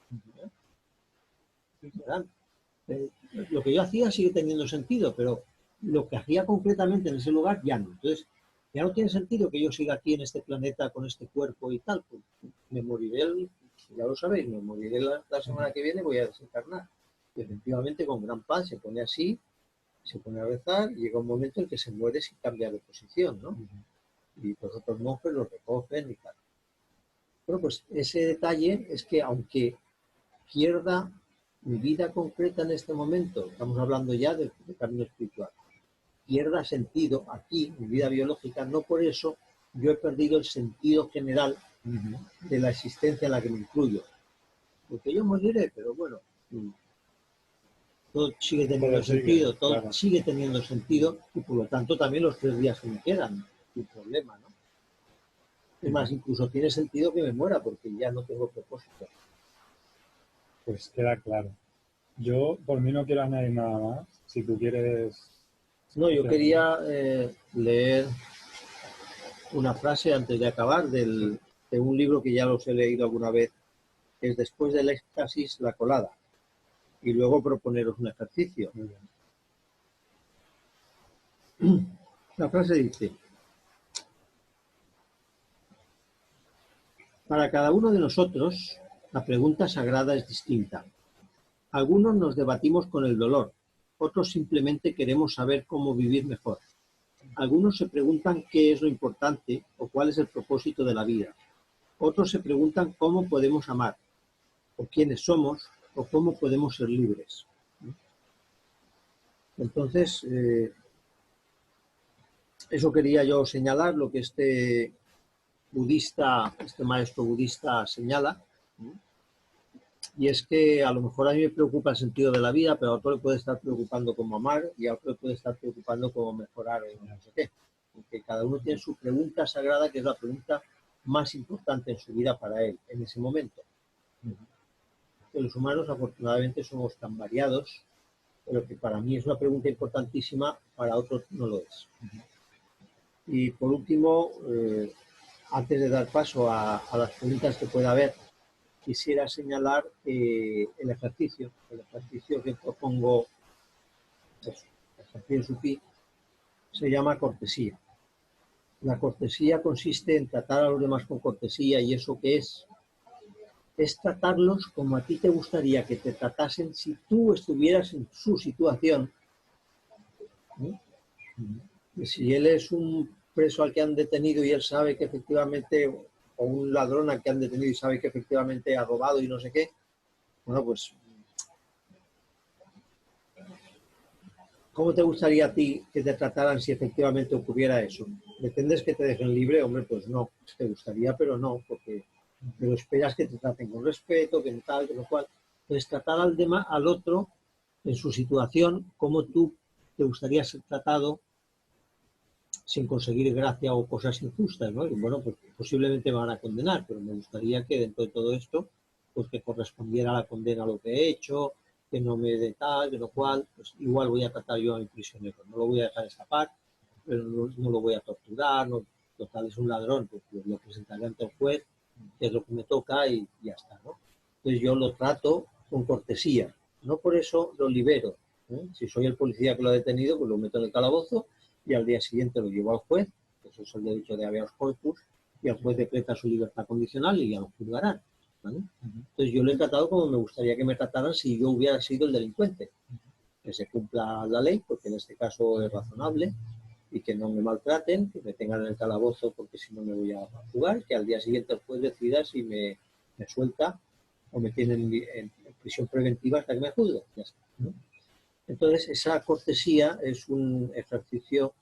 Lo que yo hacía sigue teniendo sentido, pero lo que hacía concretamente en ese lugar ya no. Entonces, ya no tiene sentido que yo siga aquí en este planeta con este cuerpo y tal. Pues me moriré, ya lo sabéis, me moriré la semana que viene, voy a desencarnar. Y efectivamente, con gran paz, se pone así, se pone a rezar, y llega un momento en que se muere sin cambiar de posición, ¿no? Y los otros monjes lo recogen y tal. Bueno, pues ese detalle es que aunque pierda mi vida concreta en este momento, estamos hablando ya de camino espiritual, pierda sentido aquí, mi vida biológica, no por eso yo he perdido el sentido general de la existencia en la que me incluyo. Porque yo moriré, pero bueno, todo sigue teniendo sentido, todo sigue teniendo sentido, y por lo tanto también los 3 días que me quedan, sin problema, ¿no? Es más, incluso tiene sentido que me muera, porque ya no tengo propósito. Pues queda claro. Yo, por mí, no quiero añadir nada más. Si tú quieres... No, yo quería leer una frase antes de acabar de un libro que ya los he leído alguna vez, que es Después del éxtasis, la colada. Y luego proponeros un ejercicio. La frase dice: para cada uno de nosotros, la pregunta sagrada es distinta. Algunos nos debatimos con el dolor, otros simplemente queremos saber cómo vivir mejor. Algunos se preguntan qué es lo importante o cuál es el propósito de la vida. Otros se preguntan cómo podemos amar, o quiénes somos, o cómo podemos ser libres. Entonces, eso quería yo señalar, lo que este maestro budista señala, y es que a lo mejor a mí me preocupa el sentido de la vida, pero a otro le puede estar preocupando cómo amar y a otro le puede estar preocupando cómo mejorar o no sé qué. Porque cada uno tiene su pregunta sagrada, que es la pregunta más importante en su vida para él, en ese momento. Que los humanos afortunadamente somos tan variados, pero que para mí es una pregunta importantísima, para otros no lo es. Y por último, antes de dar paso a las preguntas que pueda haber, quisiera señalar el ejercicio que propongo, el ejercicio Sufi, se llama cortesía. La cortesía consiste en tratar a los demás con cortesía, y ¿eso qué es? Es tratarlos como a ti te gustaría que te tratasen si tú estuvieras en su situación. Y si él es un preso al que han detenido y él sabe que efectivamente, o un ladrón al que han detenido y sabe que efectivamente ha robado y no sé qué, bueno, pues, ¿cómo te gustaría a ti que te trataran si efectivamente ocurriera eso? ¿Pretendes que te dejen libre? Hombre, pues no, te gustaría, pero no, porque pero esperas que te traten con respeto, que tal, que lo cual. Entonces, tratar al otro en su situación, como tú te gustaría ser tratado sin conseguir gracia o cosas injustas, ¿no? Y bueno, pues posiblemente me van a condenar, pero me gustaría que dentro de todo esto, pues que correspondiera a la condena a lo que he hecho, que no me dé tal, que no cual, pues igual voy a tratar yo a mi prisionero, no lo voy a dejar escapar, pero no lo voy a torturar, no, total es un ladrón, pues lo presentaré ante el juez, que es lo que me toca y ya está, ¿no? Entonces yo lo trato con cortesía, no por eso lo libero, ¿eh? Si soy el policía que lo ha detenido, pues lo meto en el calabozo y al día siguiente lo llevo al juez, que eso es el derecho de habeas corpus, y el juez decreta su libertad condicional y ya lo juzgarán, ¿vale? Entonces yo lo he tratado como me gustaría que me trataran si yo hubiera sido el delincuente, que se cumpla la ley, porque en este caso es razonable, y que no me maltraten, que me tengan en el calabozo porque si no me voy a jugar, que al día siguiente el juez decida si me suelta o me tienen en prisión preventiva hasta que me juzgue. Ya está, ¿no? Entonces, esa cortesía es un ejercicio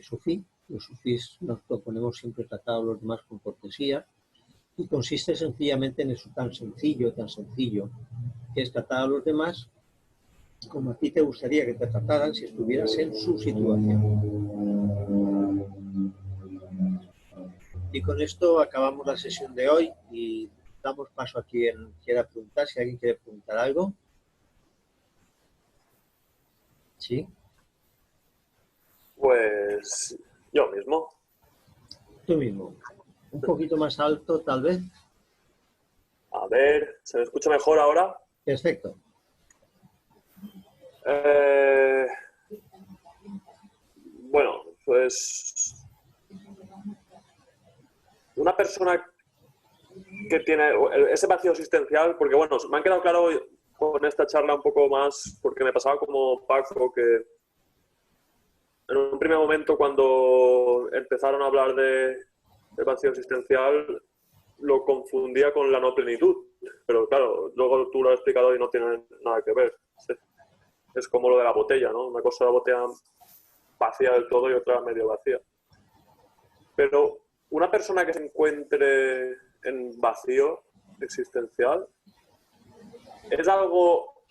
sufí. Los sufís nos proponemos siempre tratar a los demás con cortesía y consiste sencillamente en eso tan sencillo, que es tratar a los demás como a ti te gustaría que te trataran si estuvieras en su situación. Y con esto acabamos la sesión de hoy y damos paso a quien quiera preguntar, si alguien quiere preguntar algo. ¿Sí? Pues yo mismo. Tú mismo. Un poquito más alto, tal vez. A ver, ¿se me escucha mejor ahora? Perfecto. Bueno, pues una persona que tiene ese vacío existencial, porque bueno, me han quedado claro con esta charla un poco más, porque me pasaba como Paco, que en un primer momento cuando empezaron a hablar de vacío existencial lo confundía con la no plenitud, pero claro, luego tú lo has explicado y no tiene nada que ver. Es como lo de la botella, ¿no? Una cosa la botella vacía del todo y otra medio vacía. Pero una persona que se encuentre en vacío existencial es algo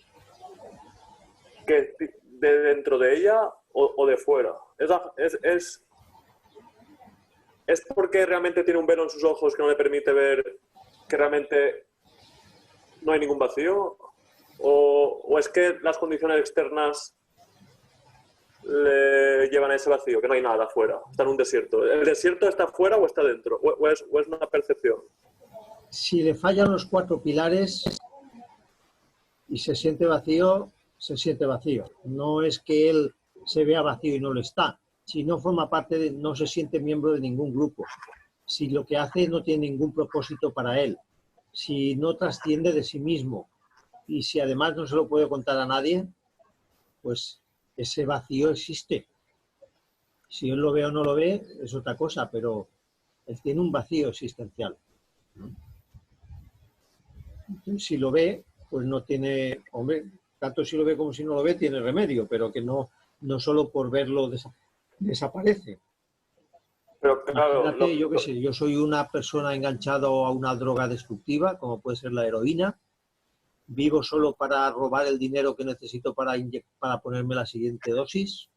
que de dentro de ella o de fuera. ¿Es porque realmente tiene un velo en sus ojos que no le permite ver que realmente no hay ningún vacío? ¿O es que las condiciones externas le llevan a ese vacío, que no hay nada afuera, está en un desierto? ¿El desierto está afuera o está dentro? ¿O es una percepción? Si le fallan los 4 pilares y se siente vacío, se siente vacío. No es que él se vea vacío y no lo está. Si no forma parte de, no se siente miembro de ningún grupo. Si lo que hace no tiene ningún propósito para él. Si no trasciende de sí mismo. Y si además no se lo puede contar a nadie, pues ese vacío existe. Si él lo ve o no lo ve, es otra cosa, pero él tiene un vacío existencial. Si lo ve, pues no tiene, hombre, tanto si lo ve como si no lo ve, tiene remedio, pero que no solo por verlo desaparece. Pero claro, Imagínate, yo qué sé, yo soy una persona enganchada a una droga destructiva, como puede ser la heroína, vivo solo para robar el dinero que necesito para ponerme la siguiente dosis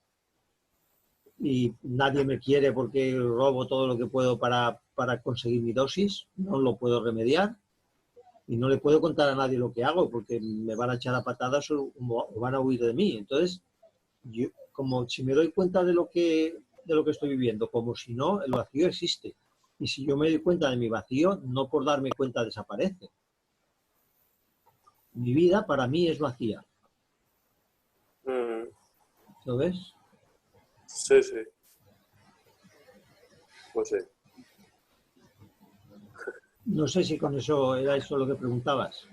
y nadie me quiere porque robo todo lo que puedo para conseguir mi dosis, no lo puedo remediar. Y no le puedo contar a nadie lo que hago porque me van a echar a patadas o van a huir de mí. Entonces, yo, como si me doy cuenta de lo que estoy viviendo, como si no, el vacío existe. Y si yo me doy cuenta de mi vacío, no por darme cuenta desaparece. Mi vida para mí es vacía. ¿Lo ves? Sí, sí. Pues sí. No sé si con eso era eso lo que preguntabas.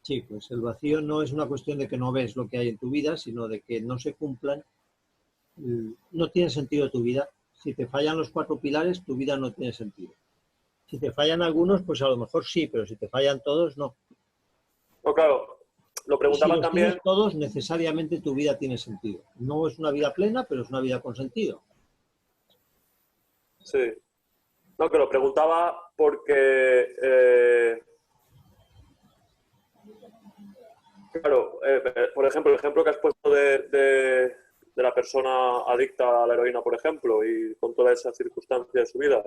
Sí, pues el vacío no es una cuestión de que no ves lo que hay en tu vida, sino de que no se cumplan. No tiene sentido tu vida. Si te fallan los 4 pilares, tu vida no tiene sentido. Si te fallan algunos, pues a lo mejor sí, pero si te fallan todos, no. No, claro, lo Y si preguntaba los también. tienes todos, necesariamente tu vida tiene sentido. No es una vida plena, pero es una vida con sentido. Sí. No, que lo preguntaba porque, claro, por ejemplo, el ejemplo que has puesto de de la persona adicta a la heroína, por ejemplo, y con toda esa circunstancia de su vida.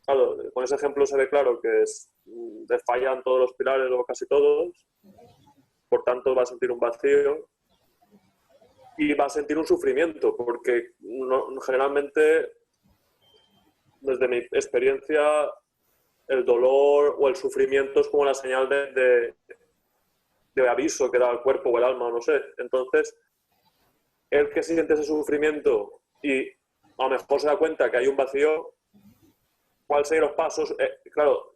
Claro, con ese ejemplo se ve claro que le fallan todos los pilares o casi todos, por tanto va a sentir un vacío y va a sentir un sufrimiento, porque generalmente, desde mi experiencia, el dolor o el sufrimiento es como la señal de aviso que da el cuerpo o el alma, no sé. Entonces, el que siente ese sufrimiento y a lo mejor se da cuenta que hay un vacío, ¿cuáles serían los pasos? Claro,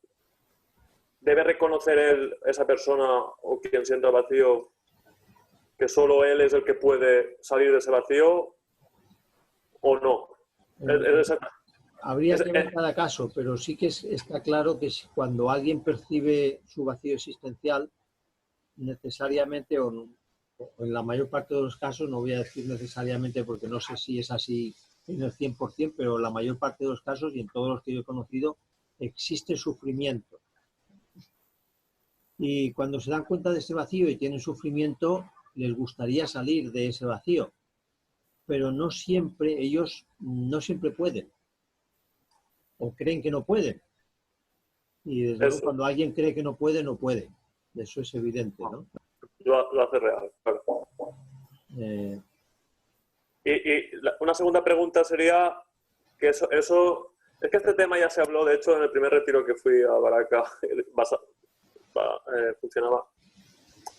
debe reconocer esa persona o quien sienta el vacío que solo él es el que puede salir de ese vacío o no. Habría que ver cada caso, pero sí que está claro que cuando alguien percibe su vacío existencial, necesariamente, o en la mayor parte de los casos, no voy a decir necesariamente porque no sé si es así en el 100%, pero en la mayor parte de los casos y en todos los que yo he conocido, existe sufrimiento. Y cuando se dan cuenta de ese vacío y tienen sufrimiento, les gustaría salir de ese vacío, pero no siempre, ellos no siempre pueden, o creen que no pueden. Y desde luego, cuando alguien cree que no puede, no puede. Eso es evidente, ¿no? Lo hace real, claro. Una segunda pregunta sería que eso es que este tema ya se habló, de hecho, en el primer retiro que fui a Baraca, funcionaba,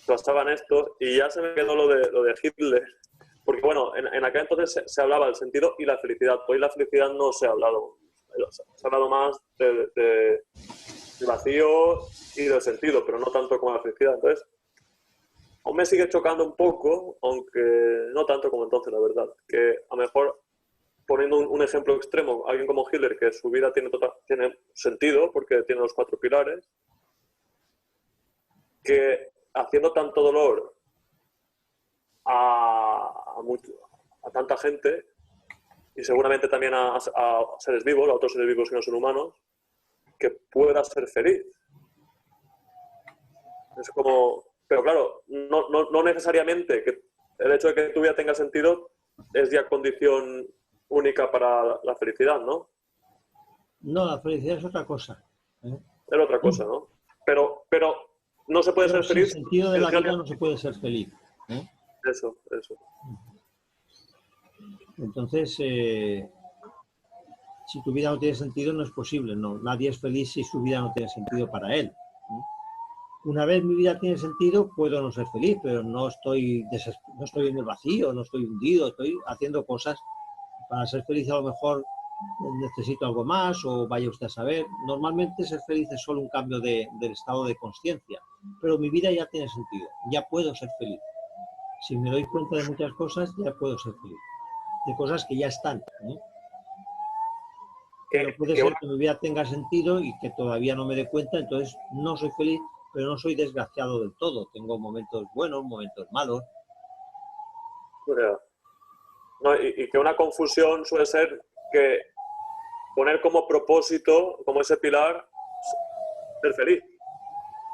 basaba en esto, y ya se me quedó lo de Hitler, porque bueno, en aquel entonces se hablaba del sentido y la felicidad. Hoy la felicidad no se ha hablado, se ha hablado más de vacío y del sentido, pero no tanto como la felicidad. Entonces, aún me sigue chocando un poco, aunque no tanto como entonces, la verdad, que a lo mejor, poniendo un ejemplo extremo, alguien como Hitler, que su vida tiene sentido porque tiene los 4 pilares, que haciendo tanto dolor a tanta gente, y seguramente también a seres vivos, a otros seres vivos que no son humanos, que pueda ser feliz. Es como... Pero claro, no necesariamente que el hecho de que tu vida tenga sentido es ya condición única para la felicidad, ¿no? No, la felicidad es otra cosa. Es otra cosa, ¿no? Pero no se puede ser feliz. Sin sentido de la vida no se puede ser feliz. Eso. Entonces, si tu vida no tiene sentido, no es posible. No, nadie es feliz si su vida no tiene sentido para él. Una vez mi vida tiene sentido, puedo no ser feliz, pero no estoy en el vacío, no estoy hundido, estoy haciendo cosas. Para ser feliz a lo mejor necesito algo más o vaya usted a saber. Normalmente ser feliz es solo un cambio del estado de conciencia, pero mi vida ya tiene sentido, ya puedo ser feliz. Si me doy cuenta de muchas cosas, ya puedo ser feliz. De cosas que ya están. Pero puede ser que mi vida tenga sentido y que todavía no me dé cuenta, entonces no soy feliz, pero no soy desgraciado del todo. Tengo momentos buenos, momentos malos. No, y que una confusión suele ser que poner como propósito, como ese pilar, ser feliz.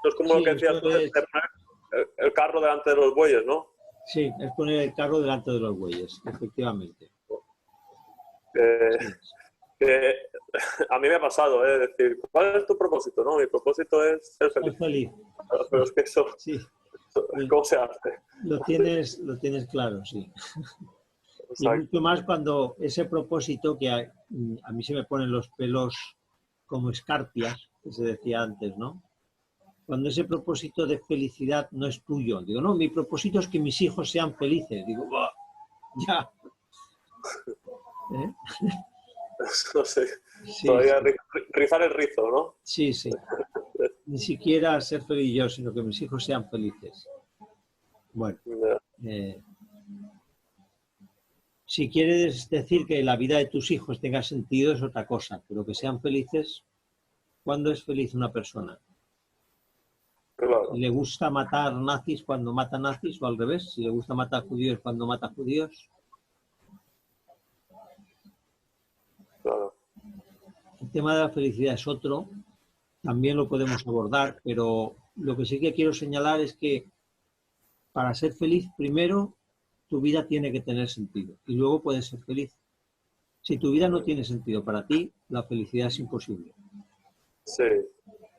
Es como lo que decías tú, de poner el carro delante de los bueyes, ¿no? Sí, es poner el carro delante de los bueyes, efectivamente. A mí me ha pasado, decir, ¿cuál es tu propósito? No, mi propósito es ser feliz. Ser feliz. Pero es que eso, sí. ¿Cómo se hace? Lo tienes claro, sí. Exacto. Y mucho más cuando ese propósito, que a mí se me ponen los pelos como escarpias, que se decía antes, ¿no? Cuando ese propósito de felicidad no es tuyo. Digo, no, mi propósito es que mis hijos sean felices. Digo, ¡bah! Ya. No sé, sí, todavía sí. Rizar el rizo, ¿no? Sí. Ni siquiera ser feliz yo, sino que mis hijos sean felices. Bueno. Si quieres decir que la vida de tus hijos tenga sentido es otra cosa, pero que sean felices, ¿cuándo es feliz una persona? Claro. Si le gusta matar nazis cuando mata nazis o al revés, si le gusta matar judíos cuando mata judíos. Claro. El tema de la felicidad es otro, también lo podemos abordar, pero lo que sí que quiero señalar es que para ser feliz, primero, tu vida tiene que tener sentido y luego puedes ser feliz. Si tu vida no tiene sentido para ti, la felicidad es imposible. Sí.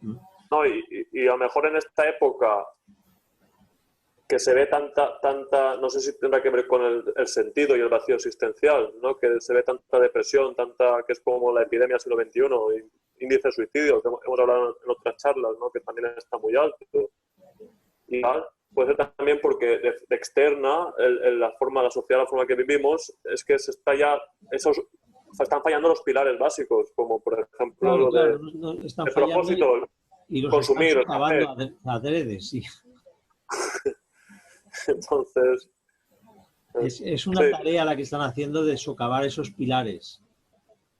No, y a lo mejor en esta época que se ve tanta, no sé si tendrá que ver con el sentido y el vacío existencial, ¿no? Que se ve tanta depresión, que es como la epidemia del siglo XXI, índice de suicidio, que hemos hablado en otras charlas, ¿no? Que también está muy alto. Y puede ser también porque de externa, la sociedad, la forma que vivimos, es que están fallando los pilares básicos, como por ejemplo Claro, no, están el fallando propósito, y los consumir, están acabando adrede, sí. Entonces... Es una tarea la que están haciendo de socavar esos pilares.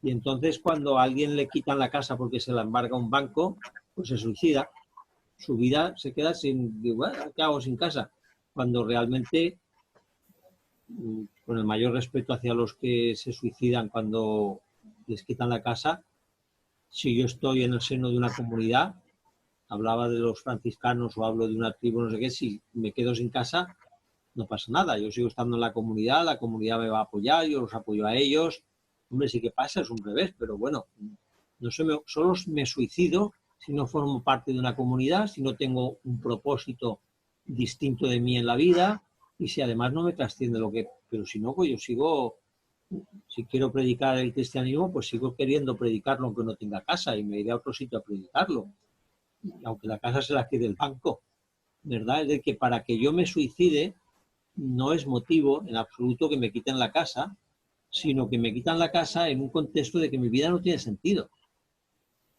Y entonces cuando a alguien le quitan la casa porque se la embarga un banco, pues se suicida. Su vida se queda sin... ¿Qué hago sin casa? Cuando realmente, con el mayor respeto hacia los que se suicidan cuando les quitan la casa, si yo estoy en el seno de una comunidad, hablaba de los franciscanos o hablo de una tribu, no sé qué, si me quedo sin casa, no pasa nada. Yo sigo estando en la comunidad me va a apoyar, yo los apoyo a ellos. Hombre, sí que pasa, es un revés, pero bueno, solo me suicido si no formo parte de una comunidad, si no tengo un propósito distinto de mí en la vida y si además no me trasciende lo que... Pero si no, pues yo sigo, si quiero predicar el cristianismo, pues sigo queriendo predicarlo aunque no tenga casa y me iré a otro sitio a predicarlo, aunque la casa se la quede el banco, ¿verdad? Es de que para que yo me suicide no es motivo en absoluto que me quiten la casa, sino que me quitan la casa en un contexto de que mi vida no tiene sentido.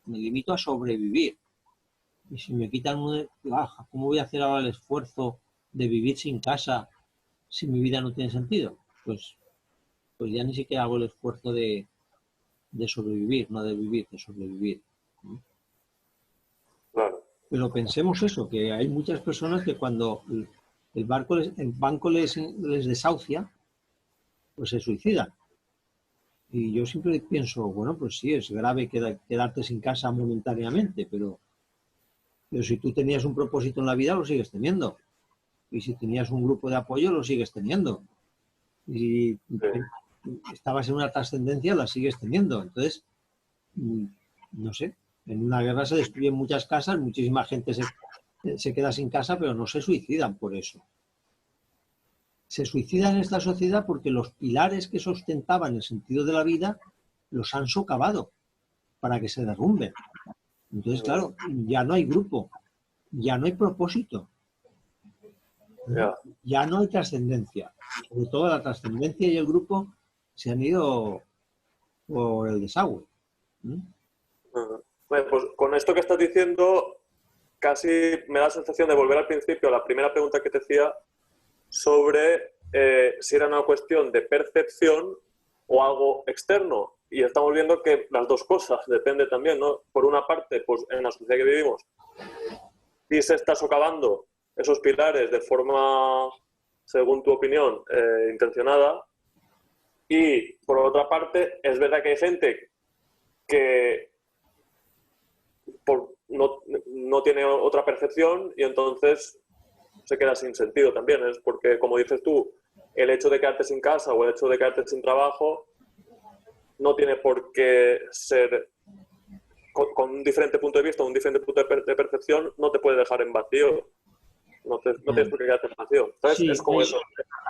Me limito a sobrevivir. Y si me quitan ¿cómo voy a hacer ahora el esfuerzo de vivir sin casa si mi vida no tiene sentido? Pues ya ni siquiera hago el esfuerzo de sobrevivir, no de vivir, de sobrevivir. Claro. Pero pensemos eso, que hay muchas personas que cuando el banco les desahucia, pues se suicidan. Y yo siempre pienso, bueno, pues sí, es grave quedarte sin casa momentáneamente, pero si tú tenías un propósito en la vida, lo sigues teniendo. Y si tenías un grupo de apoyo, lo sigues teniendo. Y si estabas en una trascendencia, la sigues teniendo. Entonces, no sé, en una guerra se destruyen muchas casas, muchísima gente se queda sin casa, pero no se suicidan por eso. Se suicidan en esta sociedad porque los pilares que sustentaban el sentido de la vida los han socavado para que se derrumben. Entonces, claro, ya no hay grupo, ya no hay propósito, ya no hay trascendencia. Sobre todo la trascendencia y el grupo se han ido por el desagüe. Bueno, pues con esto que estás diciendo, casi me da la sensación de volver al principio a la primera pregunta que te hacía sobre si era una cuestión de percepción o algo externo. Y estamos viendo que las dos cosas, depende también, ¿no? Por una parte, pues en la sociedad que vivimos, sí se está socavando esos pilares de forma, según tu opinión, intencionada. Y por otra parte, es verdad que hay gente que no tiene otra percepción y entonces se queda sin sentido también. Es porque, como dices tú, el hecho de quedarte sin casa o el hecho de quedarte sin trabajo no tiene por qué ser, con un diferente punto de vista, un diferente punto de percepción, no te puede dejar en vacío. No tienes por qué quedarte en vacío. Entonces, sí, es como eso.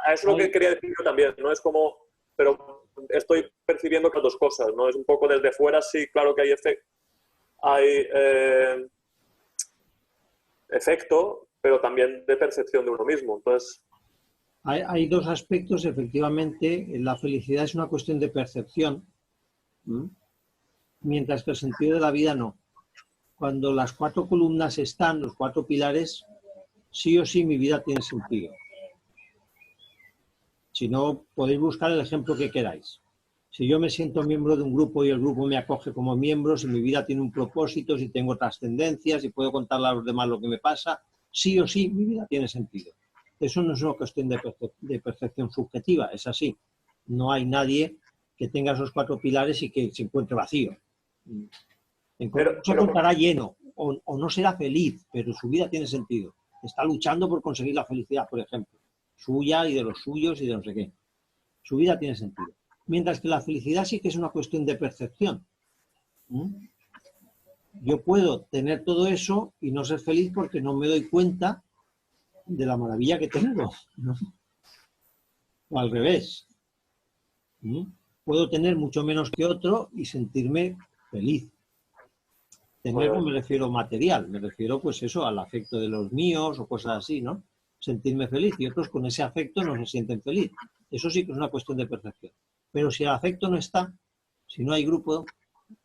Eso es lo que quería decir yo también, ¿no? Es como, pero estoy percibiendo que las dos cosas, ¿no? Es un poco desde fuera, sí, claro que hay efecto, pero también de percepción de uno mismo. Entonces, hay dos aspectos, efectivamente. La felicidad es una cuestión de percepción, mientras que el sentido de la vida no. Cuando las cuatro columnas están, los cuatro pilares, sí o sí mi vida tiene sentido. Si no, podéis buscar el ejemplo que queráis. Si yo me siento miembro de un grupo y el grupo me acoge como miembro, si mi vida tiene un propósito, si tengo trascendencia, si puedo contarle a los demás lo que me pasa, sí o sí mi vida tiene sentido. Eso no es una cuestión de percepción subjetiva, es así. No hay nadie que tenga esos cuatro pilares y que se encuentre vacío. Se encontrará lleno o no será feliz, pero su vida tiene sentido. Está luchando por conseguir la felicidad, por ejemplo. suya y de los suyos y de no sé qué. Su vida tiene sentido. Mientras que la felicidad sí que es una cuestión de percepción. Yo puedo tener todo eso y no ser feliz porque no me doy cuenta de la maravilla que tengo, ¿no? O al revés. Puedo tener mucho menos que otro y sentirme feliz. Tener no me refiero material, me refiero pues eso, al afecto de los míos o cosas así, ¿no? Sentirme feliz y otros con ese afecto no se sienten feliz. Eso sí que es una cuestión de percepción. Pero si el afecto no está, si no hay grupo,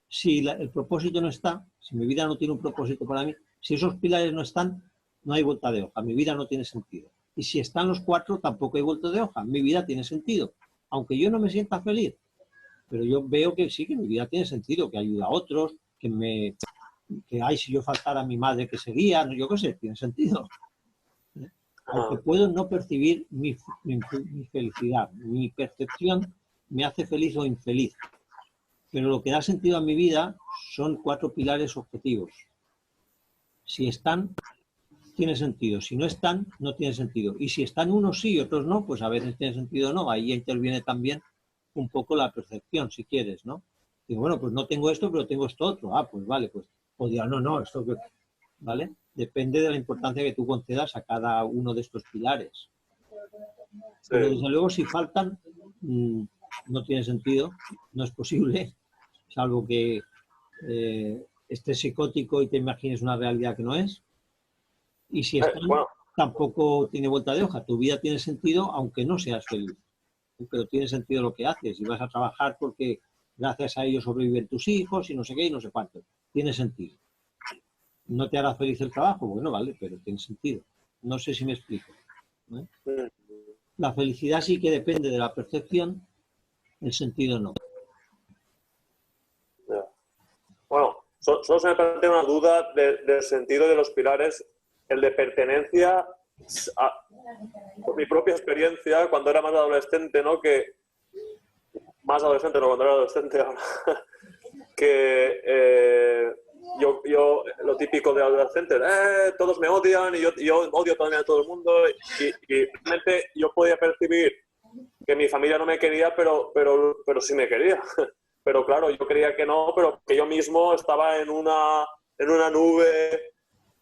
si el propósito no está, si mi vida no tiene un propósito para mí, si esos pilares no están, no hay vuelta de hoja, mi vida no tiene sentido. Y si están los cuatro, tampoco hay vuelta de hoja, mi vida tiene sentido. Aunque yo no me sienta feliz, pero yo veo que sí, que mi vida tiene sentido, que ayuda a otros, que ay, si yo faltara a mi madre que seguía, yo qué sé, tiene sentido. Aunque puedo no percibir mi felicidad, mi percepción me hace feliz o infeliz. Pero lo que da sentido a mi vida son 4 pilares objetivos. Si están, tiene sentido. Si no están, no tiene sentido. Y si están unos sí y otros no, pues a veces tiene sentido o no. Ahí interviene también un poco la percepción, si quieres, ¿no? Digo, bueno, pues no tengo esto, pero tengo esto otro. Ah, pues vale, pues podría, no, esto que... ¿Vale? Depende de la importancia que tú concedas a cada uno de estos pilares. Sí. Pero desde luego si faltan, no tiene sentido, no es posible, salvo que estés psicótico y te imagines una realidad que no es. Y si están, tampoco tiene vuelta de hoja. Tu vida tiene sentido aunque no seas feliz. Pero tiene sentido lo que haces y vas a trabajar porque gracias a ello sobreviven tus hijos y no sé qué y no sé cuánto. Tiene sentido. No te hará feliz el trabajo, bueno, vale, pero tiene sentido. No sé si me explico, ¿no? La felicidad sí que depende de la percepción, el sentido no. Bueno, solo se me plantea una duda del sentido de los pilares, el de pertenencia, por mi propia experiencia, cuando era más adolescente, ¿no? Más adolescente, no, cuando era adolescente ahora, que yo lo típico de adolescente, todos me odian y yo odio también a todo el mundo y realmente yo podía percibir que mi familia no me quería, pero sí me quería. Pero claro, yo creía que no, pero que yo mismo estaba en una nube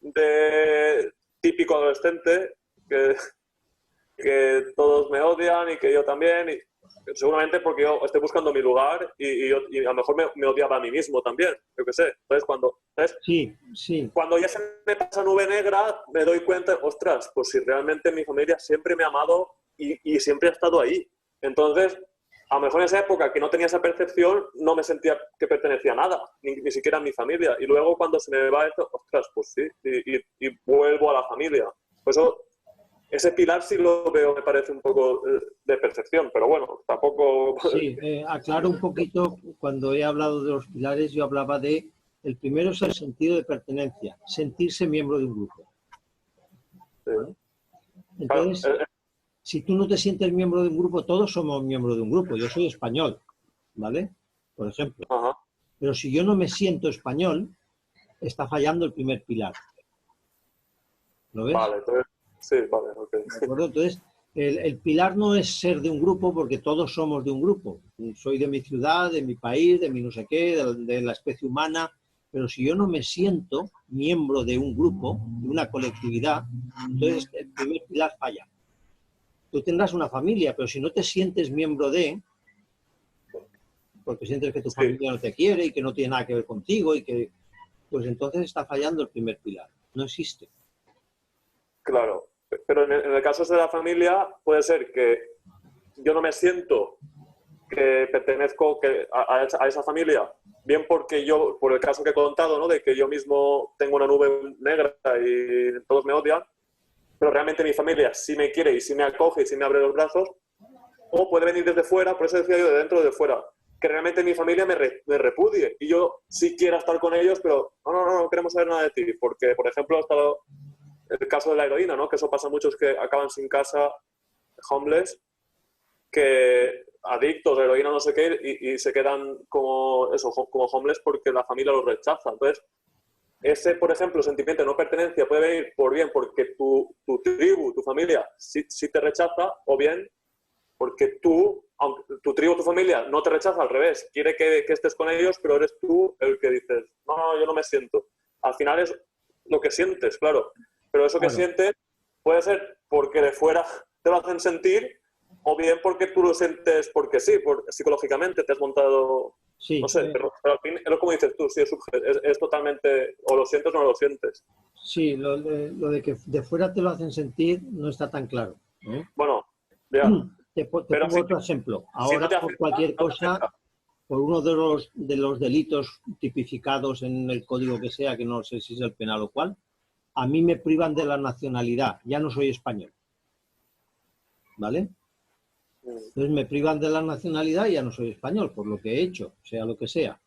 de típico adolescente, que todos me odian y que yo también, y seguramente porque yo estoy buscando mi lugar y a lo mejor me odiaba a mí mismo también, yo qué sé. Entonces cuando ya se me pasa nube negra, me doy cuenta, ostras, pues si realmente mi familia siempre me ha amado y siempre ha estado ahí. Entonces, a lo mejor en esa época que no tenía esa percepción, no me sentía que pertenecía a nada, ni siquiera a mi familia. Y luego cuando se me va esto, ostras, pues sí, y vuelvo a la familia. Por eso, ese pilar sí lo veo, me parece un poco de percepción, pero bueno, tampoco... Sí, aclaro un poquito, cuando he hablado de los pilares, yo hablaba de, el primero es el sentido de pertenencia, sentirse miembro de un grupo. ¿Vale? Entonces... Claro, si tú no te sientes miembro de un grupo, todos somos miembros de un grupo. Yo soy español, ¿vale? Por ejemplo. Ajá. Pero si yo no me siento español, está fallando el primer pilar. ¿Lo ves? Vale, entonces, sí, vale, ok. ¿De acuerdo? Entonces, el pilar no es ser de un grupo, porque todos somos de un grupo. Soy de mi ciudad, de mi país, de mi no sé qué, de la especie humana. Pero si yo no me siento miembro de un grupo, de una colectividad, entonces el primer pilar falla. Tú tendrás una familia, pero si no te sientes miembro de, porque sientes que tu familia no te quiere y que no tiene nada que ver contigo, y que, pues entonces está fallando el primer pilar. No existe. Claro, pero en el caso de la familia puede ser que yo no me siento que pertenezco a esa familia, bien porque yo, por el caso que he contado, ¿no? De que yo mismo tengo una nube negra y todos me odian, pero realmente mi familia sí me quiere y sí me acoge y sí me abre los brazos, o puede venir desde fuera, por eso decía yo de dentro o de fuera, que realmente mi familia me repudie y yo sí quiera estar con ellos, pero no queremos saber nada de ti, porque, por ejemplo, ha estado el caso de la heroína, ¿no? Que eso pasa a muchos que acaban sin casa, homeless, que adictos a heroína no sé qué, y se quedan como homeless porque la familia los rechaza. Entonces, ese, por ejemplo, sentimiento de no pertenencia puede venir por bien porque tu tribu, tu familia, sí te rechaza, o bien porque tú, aunque tu tribu, tu familia no te rechaza, al revés, quiere que estés con ellos, pero eres tú el que dices, no, yo no me siento. Al final es lo que sientes, claro. Pero eso que Claro. sientes puede ser porque de fuera te lo hacen sentir, o bien porque tú lo sientes porque sí, psicológicamente te has montado, Sí, no sé, pero al fin, es como dices tú, sí, es totalmente, o lo sientes o no lo sientes. sí, lo de que de fuera te lo hacen sentir no está tan claro, ¿eh? Bueno, ya. Te Pero pongo otro ejemplo. si no Ahora, te por afecta, cualquier no te cosa, afecta. por uno de los delitos tipificados en el código que sea, que no sé si es el penal o cuál, a mí me privan de la nacionalidad. Ya no soy español. ¿Vale? Entonces me privan de la nacionalidad y ya no soy español, por lo que he hecho, sea lo que sea.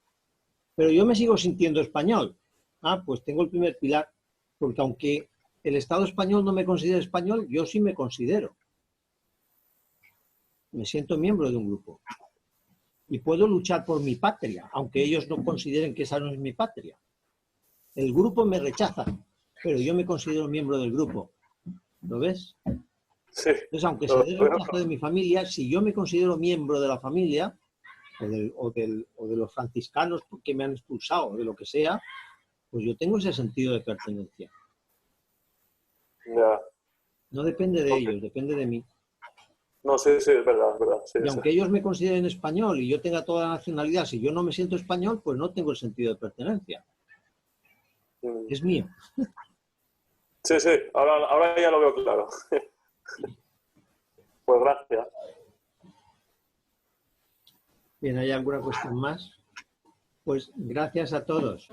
Pero yo me sigo sintiendo español. Ah, pues tengo el primer pilar, porque aunque el Estado español no me considere español, yo sí me considero. Me siento miembro de un grupo. Y puedo luchar por mi patria, aunque ellos no consideren que esa no es mi patria. El grupo me rechaza, pero yo me considero miembro del grupo. ¿Lo ves? Sí. Entonces, aunque se dé el rechazo de mi familia, si yo me considero miembro de la familia, o de los franciscanos que me han expulsado, o de lo que sea, pues yo tengo ese sentido de pertenencia. Ya. No depende de Ok. ellos, depende de mí. No, sí, sí, es verdad, es verdad. Sí, Y sí. aunque ellos me consideren español y yo tenga toda la nacionalidad, si yo no me siento español, pues no tengo el sentido de pertenencia. Mm. Es mío. Sí, sí, ahora ya lo veo claro. Pues gracias. Bien, ¿hay alguna cuestión más? Pues gracias a todos.